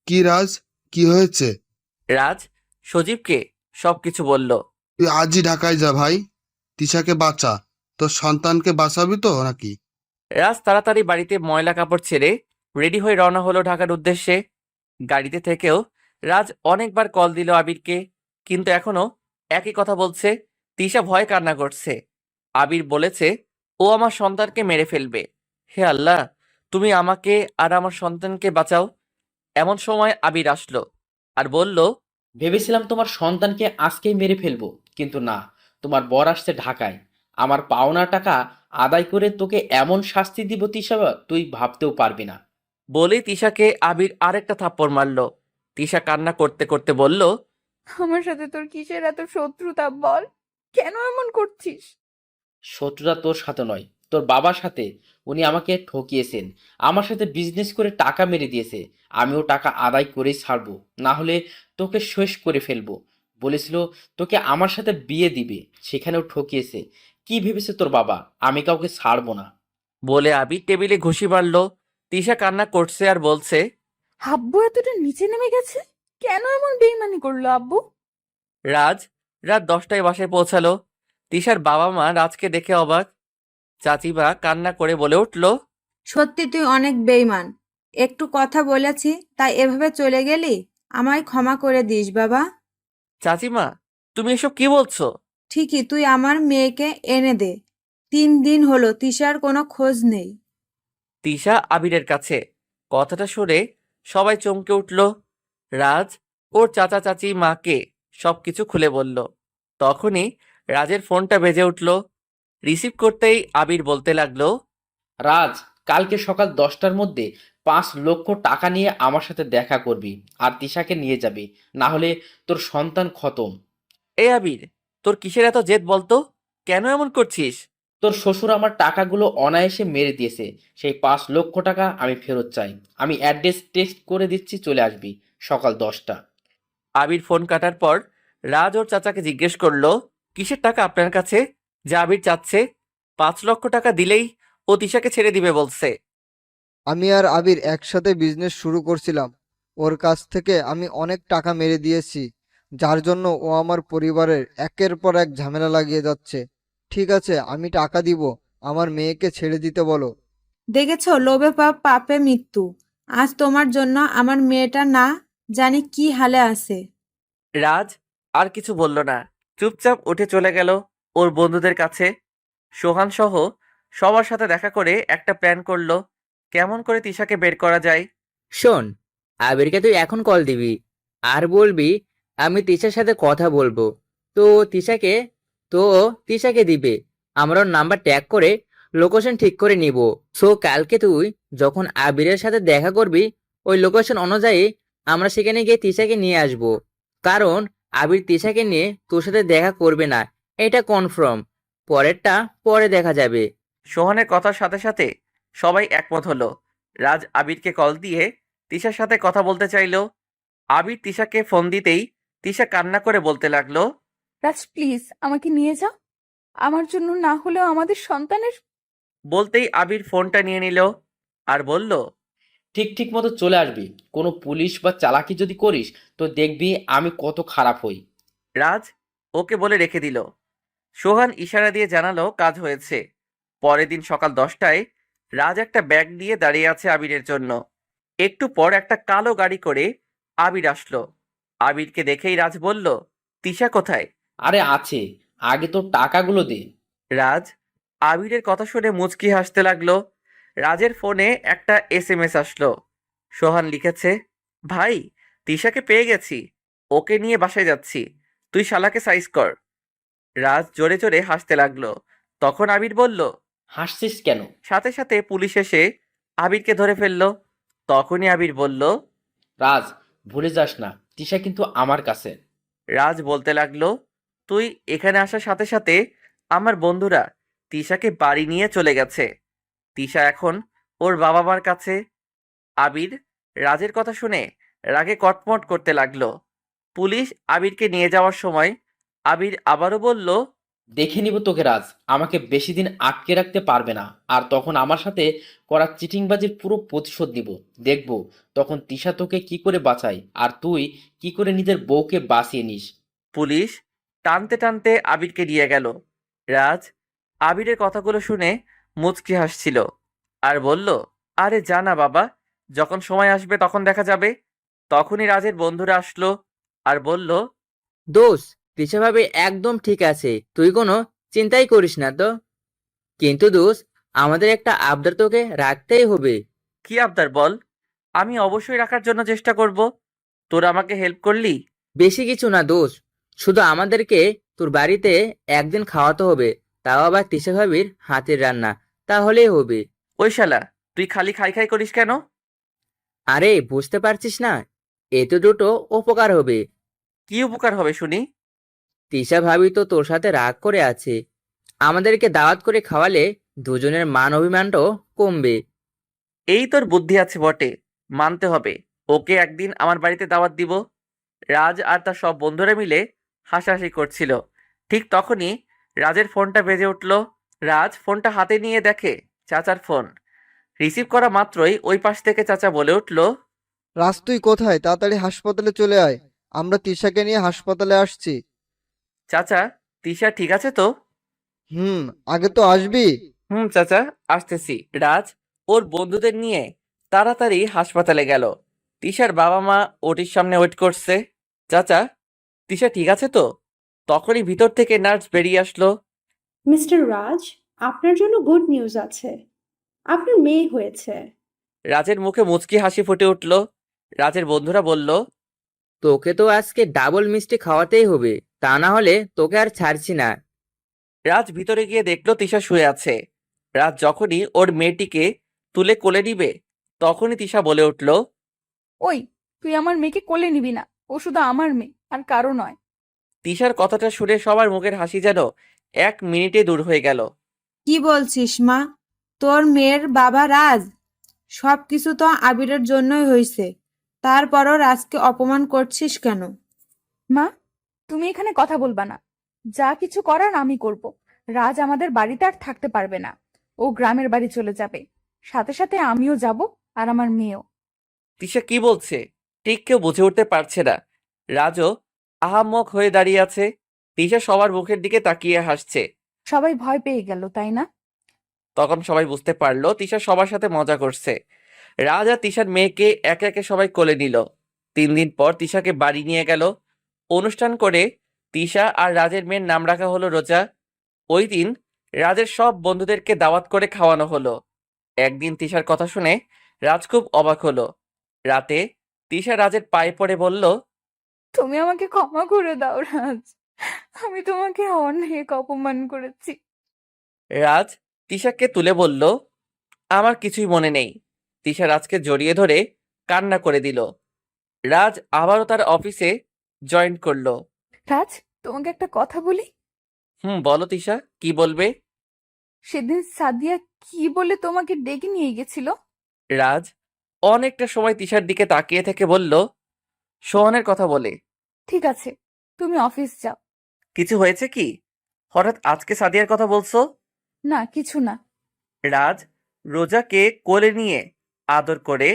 কি রাজ, কি হয়েছে? রাজ সজীবকে সবকিছু বলল। তুই আজই ঢাকায় যা ভাই, তিশাকে বাঁচা। তোর সন্তানকে বাঁচাবি তো নাকি? রাজ তাড়াতাড়ি বাড়িতে ময়লা কাপড় ছেড়ে রেডি হয়ে রওনা হলো ঢাকার উদ্দেশ্যে। গাড়িতে থেকেও রাজ অনেকবার কল দিল আবিরকে, কিন্তু এখনো একই কথা বলছে। তিশা ভয় কান্না করছে। আবির বলেছে ও আমার সন্তানকে মেরে ফেলবে। হে আল্লাহ, তুমি আমাকে আর আমার সন্তানকে বাঁচাও। এমন সময় আবির আসলো আর বলল, ভেবেছিলাম তোমার সন্তানকে আজকেই মেরে ফেলবো, কিন্তু না, তোমার বর আসছে ঢাকায়। আমার পাওনা টাকা আদায় করে তোকে এমন শাস্তি দিব তিশা, তুই ভাবতেও পারবি না। বলেই তিশাকে আবির আরেকটা থাপ্পড় মারলো। তিশা কান্না করতে করতে বলল, আমার সাথে তোর কিসের এত শত্রুতা বল? কেন এমন করছিস? শত্রুতা তোর সাথে নয়, তোর বাবার সাথে। উনি আমাকে ঠকিয়েছেন, আমার সাথে বিজনেস করে টাকা মেরে দিয়েছে। আমিও টাকা আদায় করেই ছাড়বো, না হলে তোকে শেষ করে ফেলবো। বলেছিল তোকে আমার সাথে বিয়ে দিবে, সেখানেও ঠকিয়েছে। কি ভেবেছে তোর বাবা আমি কাউকে ছাড়বো না? বলে আবির টেবিলে ঘুষি মারল। তিশা কান্না করছে আর বলছে, আব্বু এতটা নিচে নেমে গেছে? কেন এমন বেইমানি করলো আব্বু? রাজ রাত 10টায় বাসায় পৌঁছালো। তিশার বাবা মা রাজকে দেখে অবাক। চাচিমা কান্না করে বলে উঠল, সত্যি তুই অনেক বেইমান। একটু কথা বলেছি তাই এভাবে চলে গেলি? আমায় ক্ষমা করে দিস বাবা। চাচিমা তুমি এসব কি বলছো? ঠিকই, তুই আমার মেয়েকে এনে দে। 3 দিন হলো তিশার কোনো খোঁজ নেই। তিশা আবিরের কাছে। কথাটা শুনে সবাই চমকে উঠল। রাজ ওর চাচা চাচি মাকে সবকিছু খুলে বলল। তখনই রাজের ফোনটা বেজে উঠল। রিসিভ করতেই আবির বলতে লাগলো, রাজ, কালকে সকাল 10টার মধ্যে 5 লক্ষ টাকা নিয়ে আমার সাথে দেখা করবি, আর তিশাকে নিয়ে যাবি, না হলে তোর সন্তান খতম। এ আবির, তোর কিসের এত জেদ বলতো? কেন এমন করছিস? তোর শ্বশুর আমার টাকাগুলো অনায়াসে মেরে দিয়েছে, সেই 5 লক্ষ টাকা আমি ফেরত চাই। আমি অ্যাড্রেস টেক্সট করে দিচ্ছি, চলে আসবি সকাল 10টা। আবির ফোন কাটার পর রাজ ওর চাচাকে জিজ্ঞেস করলো, কিসের টাকা আপনার কাছে যা আবির চাচ্ছে? 5 লক্ষ টাকা দিলেই ও তিশাকে ছেড়ে দিবে বলছে। আমি আর আবির একসাথে বিজনেস শুরু করছিলাম। ওর কাছ থেকে আমি অনেক টাকা মেরে দিয়েছি, যার জন্য ও আমার পরিবারের একের পর এক ঝামেলা লাগিয়ে যাচ্ছে। ঠিক আছে, আমি টাকা দিব, আমার মেয়েকে ছেড়ে দিতে বলো। দেখেছো, লোভে পাপ পাপে মৃত্যু। আজ তোমার জন্য আমার মেয়েটা না জানি কি হালে আছে। রাজ আর কিছু বলল না, চুপচাপ উঠে চলে গেল ওর বন্ধুদের কাছে। সোহান সহ সবার সাথে দেখা করে একটা প্ল্যান করলো, কেমন করে তিশাকে বের করা যায়। শোন, আবিরকে তুই এখন কল দিবি আর বলবি আমি তিশার সাথে কথা বলবো। তো তিশাকে তো ও তিশাকে দিবে। আমরা ওর নাম্বার ট্যাগ করে লোকেশন ঠিক করে নিব। সো কালকে তুই যখন আবিরের সাথে দেখা করবি, ওই লোকেশন অনুযায়ী আমরা সেখানে গিয়ে তিশাকে নিয়ে আসব। কারণ আবির তিশাকে নিয়ে তোর সাথে দেখা করবে না, এটা কনফার্ম। পরেরটা পরে দেখা যাবে। সোহানের কথার সাথে সাথে সবাই একমত হলো। রাজ আবিরকে কল দিয়ে তিশার সাথে কথা বলতে চাইলো। আবির তিশাকে ফোন দিতেই তিশা কান্না করে বলতে লাগলো। রাজ প্লিজ আমাকে নিয়ে যাও, আমার জন্য না হলেও আমাদের সন্তানের। বলতেই আবির ফোনটা নিয়ে নিল আর বলল, ঠিক ঠিক মতো চলে আসবি। কোনো পুলিশ বা চালাকি যদি করিস তো দেখবি আমি কত খারাপ হই। রাজ ওকে বলে রেখে দিল। সোহান ইশারা দিয়ে জানালো কাজ হয়েছে। পরের দিন সকাল 10টায় রাজ একটা ব্যাগ নিয়ে দাঁড়িয়ে আছে আবিরের জন্য। একটু পর একটা কালো গাড়ি করে আবির আসলো। আবিরকে দেখেই রাজ বলল, তিশা কোথায়? আরে আছে, আগে তো টাকাগুলো দে। রাজ আবিরের কথা শুনে মুচকি হাসতে লাগলো। রাজের ফোনে একটা এসএমএস আসলো। সোহান লিখেছে, ভাই তিশাকে পেয়ে গেছি, ওকে নিয়ে বাসায় যাচ্ছি, তুই শালাকে সাইজ কর। রাজ জোরে জোরে হাসতে লাগলো। তখন আবির বলল, হাসছিস কেন? সাথে সাথে পুলিশ এসে আবিরকে ধরে ফেললো। তখনই আবির বলল, রাজ, ভুলে যাস না তিশা কিন্তু আমার কাছে। রাজ বলতে লাগলো, তুই এখানে আসার সাথে সাথে আমার বন্ধুরা তিশাকে বাড়ি নিয়ে চলে গেছে। তিশা এখন ওর বাবা মার কাছে। আবির রাজের কথা শুনে রাগে কটমট করতে লাগলো। পুলিশ আবিরকে নিয়ে যাওয়ার সময় আবির আবারও বলল, দেখে নিব তোকে রাজ, আমাকে বেশি দিন আটকে রাখতে পারবে না। আর তখন আমার সাথে করা চিটিংবাজির পুরো প্রতিশোধ নিব। দেখব তখন তিশা তোকে কি করে বাঁচায় আর তুই কি করে নিজের বউকে বাঁচিয়ে নিস। পুলিশ টানতে টানতে আবিরকে নিয়ে গেল। রাজ আবিরের কথাগুলো শুনে মুচকি হাসছিল আর বলল, আরে জানা বাবা, যখন সময় আসবে তখন দেখা যাবে। তখনই রাজের বন্ধুরা আসলো আর বলল, দোষ, তিশা ভাবি একদম ঠিক আছে, তুই কোনো চিন্তাই করিস না তো। কিন্তু দোষ, আমাদের একটা আবদার তোকে রাখতেই হবে। কি আবদার বল? আমি অবশ্যই রাখার জন্য চেষ্টা করব। তোরা আমাকে হেল্প করলি। বেশি কিছু না দোষ, শুধু আমাদেরকে তোর বাড়িতে একদিন খাওয়াতে হবে, তাও আবার তিশা ভাবির হাতের রান্না, তাহলেই হবে। ওই শালা, তুই খালি খাই খাই করিস কেন? আরে বুঝতে পারছিস না, এতে দুটো উপকার হবে। কি উপকার হবে শুনি? তিশা ভাবি তো তোর সাথে রাগ করে আছে, আমাদেরকে দাওয়াত করে খাওয়ালে দুজনের মান অভিমানটাও কমবে। এই তোর বুদ্ধি আছে বটে, মানতে হবে। ওকে একদিন আমার বাড়িতে দাওয়াত দিব। রাজ আর তার সব বন্ধুরা মিলে হাসাহাসি করছিল। ঠিক তখনই রাজের ফোনটা বেজে উঠল। রাজ ফোনটা হাতে নিয়ে দেখে চাচার ফোন। রিসিভ করা মাত্রই ওই পাশ থেকে চাচা বলে উঠল, রাজ তুই কোথায়? তাড়াতাড়ি হাসপাতালে চলে আয়, আমরা তিশাকে নিয়ে হাসপাতালে আসছি। চাচা, তিশা ঠিক আছে তো? আগে তো আসবি। চাচা, আসতেছি। রাজ ওর বন্ধুদের নিয়ে তাড়াতাড়ি হাসপাতালে গেল। তিশার বাবা মা ওটির সামনে ওয়েট করছে। চাচা, তিশা ঠিক আছে তো? তখনই ভিতর থেকে নার্স বেরিয়ে আসলো। মিস্টার রাজ, আপনার জন্য গুড নিউজ আছে। আপনার মেয়ে হয়েছে। রাজের মুখে মুচকি হাসি ফুটে উঠল। রাজের বন্ধুরা বলল, তোকে তো আজকে ডাবল মিষ্টি খাওয়াতেই হবে, তা না হলে তোকে আর ছাড়ছি না। রাজ ভিতরে গিয়ে দেখলো তিশা শুয়ে আছে। রাজ যখনই ওর মেয়েটিকে তুলে কোলে নিবে, তখনই তিশা বলে উঠল, ওই, তুই আমার মেয়েকে কোলে নিবি না। ও শুধু আমার মেয়ে, আর কারো নয়। তিশার কথাটা শুনে সবার মুখের হাসি যেন 1 মিনিটে দূর হয়ে গেল। কি বলছিস মা? তোর মেয়ের বাবা রাজ? সবকিছু তো আবিরের জন্যই হয়েছে, তারপরও রাজকে অপমান করছিস কেন? মা, তুমি এখানে কথা বলবা না। যা কিছু করার আমি করব। রাজ আমাদের বাড়িতে আর থাকতে পারবে না। ও গ্রামের বাড়ি চলে যাবে। সাথে সাথে আমিও যাব, আর আমার মেয়েও। তিশা কি বলছে ঠিক কেউ বুঝে উঠতে পারছে না। রাজও আহাম্মক হয়ে দাঁড়িয়ে আছে। তিশা সবার মুখের দিকে তাকিয়ে হাসছে। সবাই ভয় পেয়ে গেল, তাই না? তখন সবাই বুঝতে পারলো তিশা সবার সাথে মজা করছে। রাজ আর তিশার মেয়েকে একে একে সবাই কোলে নিল। 3 দিন পর তিশাকে বাড়ি নিয়ে গেল। অনুষ্ঠান করে তিশা আর রাজের মেয়ের নাম রাখা হলো রোজা। ওই দিন রাজের সব বন্ধুদেরকে দাওয়াত করে খাওয়ানো হলো। একদিন তিশার কথা শুনে রাজ খুব অবাক হলো। রাতে তিশা রাজের পায়ে পড়ে বলল, তুমি আমাকে ক্ষমা করে দাও রাজ। আমি তোমাকে অনেক অপমান করেছি। রাজ তিশাকে তুলে বলল, আমার কিছুই মনে নেই। তিশা রাজকে জড়িয়ে ধরে কান্না করে দিল। রাজ আবারও তার অফিসে জয়েন করলো। রাজ, তোমাকে একটা কথা বলি। বলো তিশা, কি বলবে? সেদিন সাদিয়া কি বলে তোমাকে ডেকে নিয়ে গেছিল? রাজ অনেকটা সময় তিশার দিকে তাকিয়ে থেকে বলল, সোহানের কথা বলে। ঠিক আছে, তুমি অফিস যাও। কিছু হয়েছে কি? হঠাৎ আজকে সাদিয়ার কথা বলছো? না, কিছু না। রাজ রোজাকে কোলে নিয়ে আদর করে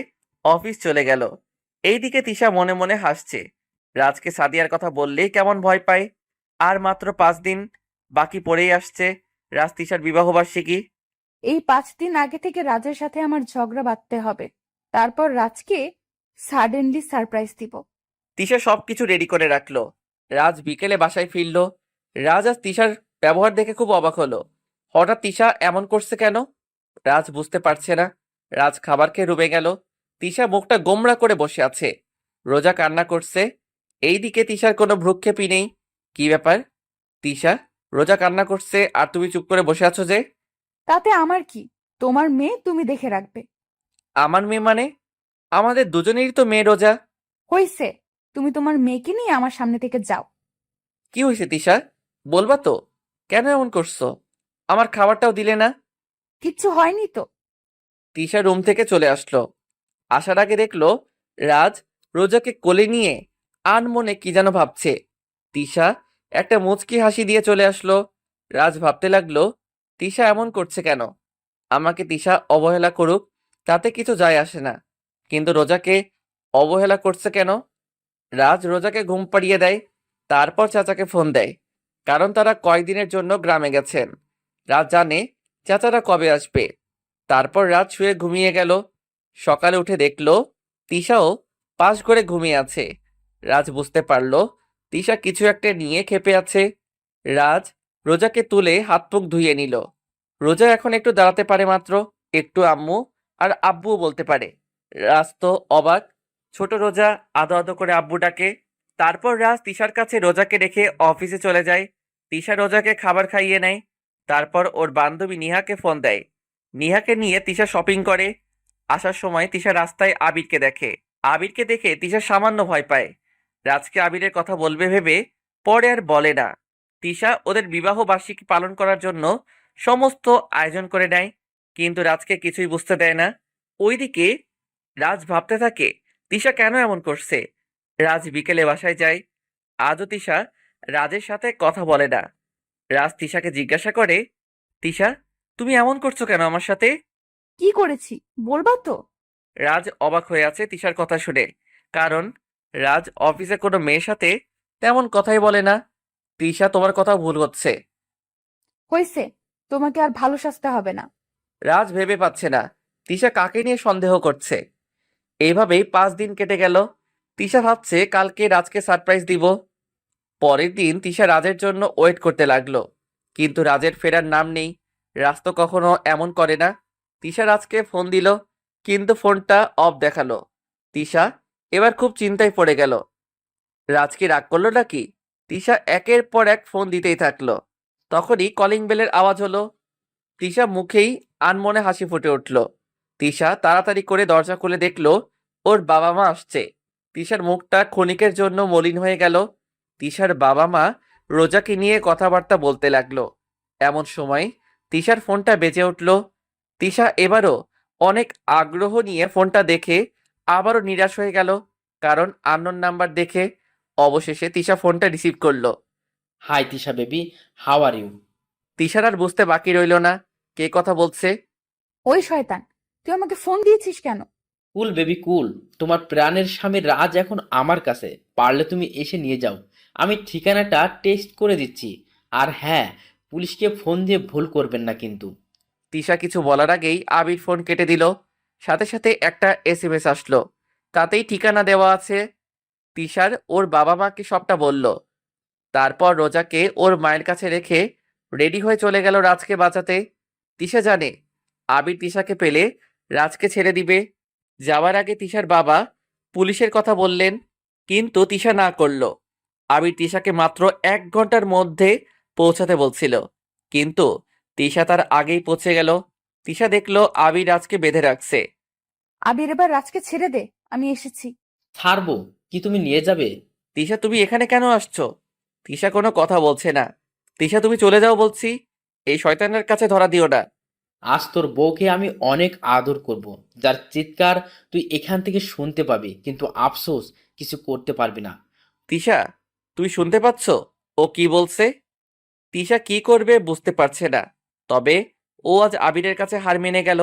অফিস চলে গেল। এইদিকে তিশা মনে মনে হাসছে। রাজকে সাদিয়ার কথা বললেই কেমন ভয় পায়। আর মাত্র 5 দিন বাকি পড়েই আসছে রাজ তিশার বিবাহবার্ষিকী। এই 5 দিন আগে থেকে রাজের সাথে আমার ঝগড়া বাঁধতে হবে। তারপর রাজকে সাডেনলি সারপ্রাইজ দিব। তিশা সবকিছু রেডি করে রাখলো। রাজ বিকেলে বাসায় ফিরল। রাজ আজ তিশার ব্যবহার দেখে খুব অবাক হলো। হঠাৎ তিশা এমন করছে কেন? রাজ বুঝতে পারছে না। রাজ খাবার খেয়ে রুমে গেল। তিশা মুখটা গোমড়া করে বসে আছে। রোজা কান্না করছে। এইদিকে তিশার কোনো ভ্রুক্ষেপই নেই। কি ব্যাপার তিশা? রোজা কান্না করছে আর তুমি চুপ করে বসে আছো যে? তাতে আমার কি? তোমার মেয়ে তুমি দেখে রাখবে। আমার মেয়ে মানে? আমাদের দুজনেরই তো মেয়ে রোজা। হইছে, তুমি তোমার মেয়েকে নিয়ে আমার সামনে থেকে যাও। কি হয়েছে তিশা? বলবা তো? কেন এমন করছো? আমার খাবারটাও দিলে না। কিচ্ছু হয়নি তো। তিশা রুম থেকে চলে আসলো। আসার আগে দেখলো রাজ রোজাকে কোলে নিয়ে আনমনে কি যেন ভাবছে। তিশা একটা মুচকি হাসি দিয়ে চলে আসলো। রাজ ভাবতে লাগলো, তিশা এমন করছে কেন? আমাকে তিশা অবহেলা করুক, তাতে কিছু যায় আসে না, কিন্তু রোজাকে অবহেলা করছে কেন? রাজ রোজাকে ঘুম পাড়িয়ে দেয়, তারপর চাচাকে ফোন দেয়, কারণ তারা কয়েকদিনের জন্য গ্রামে গেছেন। রাজ জানে চাচারা কবে আসবে। তারপর রাত শুয়ে ঘুমিয়ে গেল। সকালে উঠে দেখলো তিশাও পাশ করে ঘুমিয়ে আছে। রাজ বুঝতে পারলো তিশা কিছু একটা নিয়ে ক্ষেপে আছে। রাজ রোজাকে তুলে হাত মুখ ধুয়ে নিল। রোজা এখন একটু দাঁড়াতে পারে মাত্র, একটু আম্মু আর আব্বুও বলতে পারে। রাজ তো অবাক। ছোট রোজা আদো আদো করে আব্বু ডাকে। তারপর রাজ তিশার কাছে রোজাকে রেখে অফিসে চলে যায়। তিশা রোজাকে খাবার খাইয়ে নেয়। তারপর ওর বান্ধবী নিহাকে ফোন দেয়। নিহাকে নিয়ে তিশা শপিং করে। আসার সময় তিশা রাস্তায় আবিরকে দেখে। আবিরকে দেখে তিশা সামান্য ভয় পায়। রাজকে আবিরের কথা বলবে ভেবে পরে আর বলে না। তিশা ওদের বিবাহ বার্ষিকী পালন করার জন্য সমস্ত আয়োজন করে নেয়, কিন্তু রাজকে কিছুই বুঝতে দেয় না। ওইদিকে রাজ ভাবতে থাকে তিশা কেন এমন করছে। রাজ বিকেলে বাসায় যায়। আজও তিশা রাজের সাথে কথা বলে না। রাজ তিশাকে জিজ্ঞাসা করে, তিশা, তুমি এমন করছো কেন আমার সাথে? কি করেছি বলবা তো? রাজ অবাক হয়ে আছে তিশার কথা শুনে, কারণ রাজ অফিসে কোনো মেয়ের সাথে তেমন কথাই বলে না। তিশা তোমার কথা ভুল হচ্ছে। হয়েছে, তোমাকে আর ভালো সাজতে হবে না। রাজ ভেবে পাচ্ছে না তিশা কাকে নিয়ে সন্দেহ করছে। এইভাবেই 5 দিন কেটে গেল। তিশা ভাবছে কালকে রাজকে সারপ্রাইজ দিব। পরের দিন তিশা রাজের জন্য ওয়েট করতে লাগলো, কিন্তু রাজের ফেরার নাম নেই। রাজ তো কখনো এমন করে না। তিশা রাজকে ফোন দিল, কিন্তু ফোনটা অফ দেখালো। তিশা এবার খুব চিন্তায় পড়ে গেল। রাজ কি রাগ করলো নাকি? তিশা একের পর এক ফোন দিতেই থাকলো। তখনই কলিং বেলের আওয়াজ হলো। তিশা মুখেই আনমনে হাসি ফুটে উঠল। তিশা তাড়াতাড়ি করে দরজা খুলে দেখলো ওর বাবা মা আসছে। তিশার মুখটা ক্ষণিকের জন্য মলিন হয়ে গেল। তিশার বাবা মা রোজাকে নিয়ে কথাবার্তা বলতে লাগলো। এমন সময় তিশার ফোনটা বেজে উঠল। তিশা এবারও অনেক আগ্রহ নিয়ে ফোনটা দেখে আবারও নিরাশ হয়ে গেল, কারণ আননোন নাম্বার দেখে। অবশেষে তিশা ফোনটা রিসিভ করলো। Hi Tisha baby, how are you? তিশার আর বুঝতে বাকি রইল না কে কথা বলছে। ওই শয়তান, তুই আমাকে ফোন দিয়েছিস কেন? কুল বেবি কুল, তোমার প্রাণের স্বামী রাজ এখন আমার কাছে, পারলে তুমি এসে নিয়ে যাও। আমি ঠিকানাটা টেক্সট করে দিচ্ছি। আর হ্যাঁ, পুলিশকে ফোন দিয়ে ভুল করবেন না কিন্তু। তিশা কিছু বলার আগেই আবির ফোন কেটে দিল। সাথে সাথে একটা এসএমএস আসলো, তাতেই ঠিকানা দেওয়া আছে। তিশার ওর বাবা মাকে সবটা বলল। তারপর রোজাকে ওর মায়ের কাছে রেখে রেডি হয়ে চলে গেল রাজকে বাঁচাতে। তিশা জানে আবির তিশাকে পেলে রাজকে ছেড়ে দিবে। যাওয়ার আগে তিশার বাবা পুলিশের কথা বললেন, কিন্তু তিশা না করলো। আবির তিশাকে মাত্র 1 ঘন্টার মধ্যে পৌঁছাতে বলছিল, কিন্তু তিশা তার আগেই পৌঁছে গেল। তিশা দেখলো আবির রাজকে বেঁধে রাখছে। আবির, এবার রাজকে ছেড়ে দে, আমি এসেছি। ছাড়বো কি তুমি নিয়ে যাবে? তিশা, তুমি এখানে কেন আসছো? তিশা কোনো কথা বলছে না। তিশা, তুমি চলে যাও বলছি। এই শয়তানের কাছে ধরা দিও না। আজ তোর বউকে আমি অনেক আদর করব, যার চিৎকার তুই এখান থেকে শুনতে পাবি, কিন্তু আফসোস কিছু করতে পারবি না। তিশা, তুই শুনতে পাচ্ছ ও কি বলছে? তিশা কি করবে বুঝতে পারছে না। তবে ও আজ আবিরের কাছে হার মেনে গেল।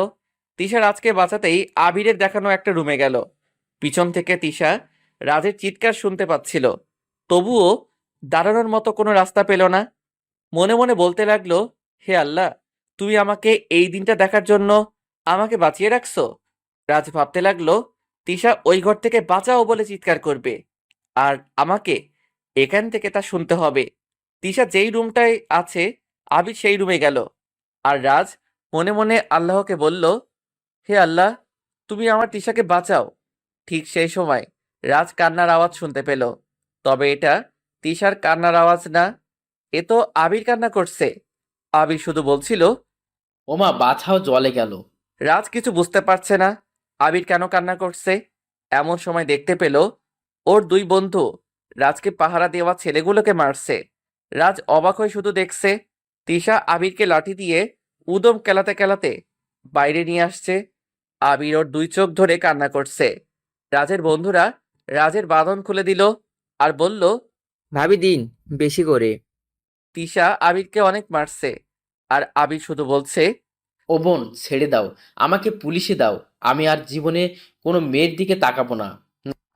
তিশা রাজকে বাঁচাতেই আবিরের দেখানো একটা রুমে গেল। পিছন থেকে তিশা রাজের চিৎকার শুনতে পাচ্ছিল, তবুও দাঁড়ানোর মতো কোনো রাস্তা পেল না। মনে মনে বলতে লাগলো, হে আল্লাহ, তুমি আমাকে এই দিনটা দেখার জন্য আমাকে বাঁচিয়ে রাখছো। রাজ ভাবতে লাগলো তিশা ওই ঘর থেকে বাঁচাও বলে চিৎকার করবে, আর আমাকে এখান থেকে তা শুনতে হবে। তিশা যেই রুমটায় আছে আবির সেই রুমে গেল, আর রাজ মনে মনে আল্লাহকে বলল, হে আল্লাহ, তুমি আমার তিশাকে বাঁচাও। ঠিক সেই সময় রাজ কান্নার আওয়াজ শুনতে পেল। তবে এটা তিশার কান্নার আওয়াজ না, এ তো আবির কান্না করছে। আবির শুধু বলছিল, ওমা বাছাও জলে গেল। রাজ কিছু বুঝতে পারছে না আবির কেন কান্না করছে। এমন সময় দেখতে পেল ওর 2 বন্ধু রাজকে পাহারা দেওয়া ছেলেগুলোকে মারছে। রাজ অবাক হয়ে শুধু দেখছে। তিশা আবিরকে লাঠি দিয়ে উদম কেলাতে কেলাতে বাইরে নিয়ে আসছে। আবির ওর 2 চোখ ধরে কান্না করছে। রাজের বন্ধুরা রাজের বাঁধন খুলে দিল আর বলল, ভাবি দিন, বেশি করে। তিশা আবিরকে অনেক মারছে, আর আবির শুধু বলছে, ও বোন ছেড়ে দাও, আমাকে পুলিশে দাও, আমি আর জীবনে কোনো মেয়ের দিকে তাকাবো না।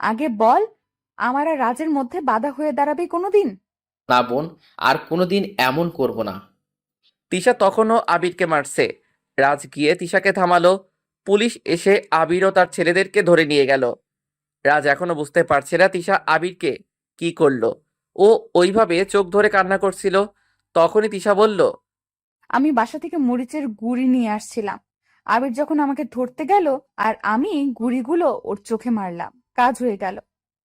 আগে বল, আমার আর রাজের মধ্যে বাধা হয়ে দাঁড়াবে কোনোদিন? না বোন, আর কোনোদিন এমন করব না। তিশা তখনও আবিরকে মারছে। রাজ গিয়ে তিশাকে থামালো। পুলিশ এসে আবির ও তার ছেলেদেরকে ধরে নিয়ে গেল। রাজ এখনো বুঝতে পারছে না তিশা আবিরকে কি করলো। ও ওইভাবে চোখ ধরে কান্না করছিল। তখনই তিশা বলল, আমি বাসা থেকে মরিচের গুঁড়ি নিয়ে আসছিলাম। আবির যখন আমাকে ধরতে গেল, আর আমি গুঁড়িগুলো ওর চোখে মারলাম, কাজ হয়ে গেল।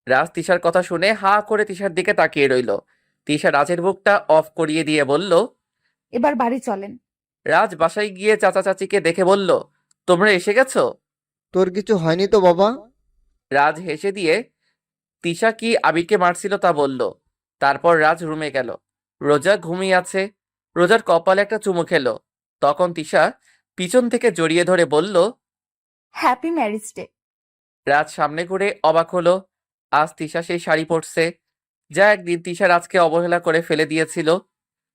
রাজ তিশার কথা শুনে হা করে তিশার দিকে তাকিয়ে রইল। তিশা রাজের বুকটা অফ করিয়ে দিয়ে বলল, এবার বাড়ি চলেন। রাজ বাসায় গিয়ে চাচা চাচিকে দেখে বলল, তোমরা এসে গেছো? তোর কিছু হয়নি তো বাবা? রাজ হেসে দিয়ে তিশা কি আবিরকে মারছিল তা বলল। তারপর রাজ রুমে গেল। রোজা ঘুমিয়ে আছে। রোজার কপালে একটা চুমু খেলো। তখন তিশা পিছন থেকে জড়িয়ে ধরে বলল, হ্যাপি ম্যারেজ ডে। রাজ সামনে ঘুরে অবাক হলো। আজ তিশা সেই শাড়ি পরছে, যা একদিন তিশা রাজকে অবহেলা করে ফেলে দিয়েছিল।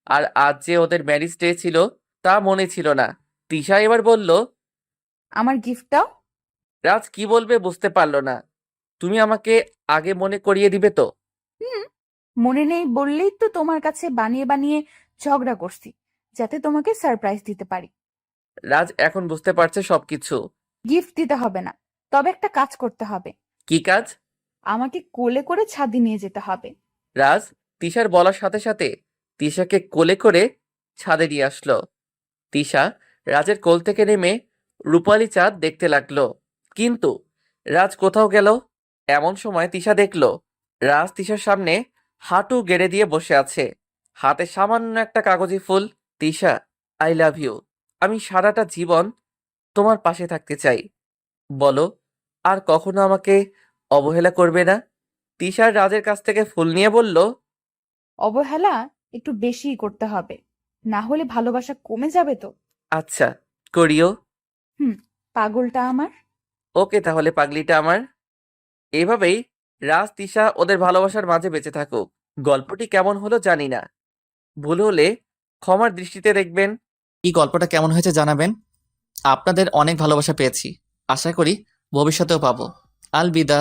আর আজ যে ওদের ম্যারেজ ডে ছিল তা মনে ছিল না। তিশা এবার বলল, আমার গিফটটাও? রাজ কি বলবে বুঝতে পারল না। তুমি আমাকে আগে মনে করিয়ে দিবে তো? হুম, মনে নেই বললেই তো তোমার কাছে বানিয়ে বানিয়ে ঝগড়া করছি, যাতে তোমাকে সারপ্রাইজ দিতে পারি। রাজ এখন বুঝতে পারছে সবকিছু। গিফট দিতে হবে না, তবে একটা কাজ করতে হবে। কি কাজ? আমাকে কোলে করে ছাদে নিয়ে যেতে হবে। রাজ তিশার বলার সাথে সাথে তিশাকে কোলে করে ছাদে নিয়ে আসলো। তিশা রাজের কোল থেকে নেমে রূপালী চাঁদ দেখতে লাগলো। কিন্তু রাজ কোথাও গেল। এমন সময় তিশা দেখলো রাজ তিশার সামনে হাঁটু গেড়ে দিয়ে বসে আছে, হাতে সামান্য একটা কাগজি ফুল। Tisha, I love you. আমি সারাটা জীবন তোমার পাশে থাকতে চাই। বলো, আর কখনো আমাকে অবহেলা করবে না? তিশার রাজের কাছ থেকে ফুল নিয়ে বলল, অবহেলা একটু বেশিই করতে হবে, না হলে ভালোবাসা কমে যাবে তো। আচ্ছা, করিও। হুম, পাগলটা আমার। ওকে, তাহলে পাগলিটা আমার। এভাবেই রাজ তিশা ওদের ভালোবাসার মাঝে বেঁচে থাকুক। গল্পটি কেমন হলো জানি না, ভুল হলে ক্ষমার দৃষ্টিতে দেখবেন। এই গল্পটা কেমন হয়েছে জানাবেন। আপনাদের অনেক ভালোবাসা পেয়েছি, আশা করি ভবিষ্যতেও পাবো। আলবিদা।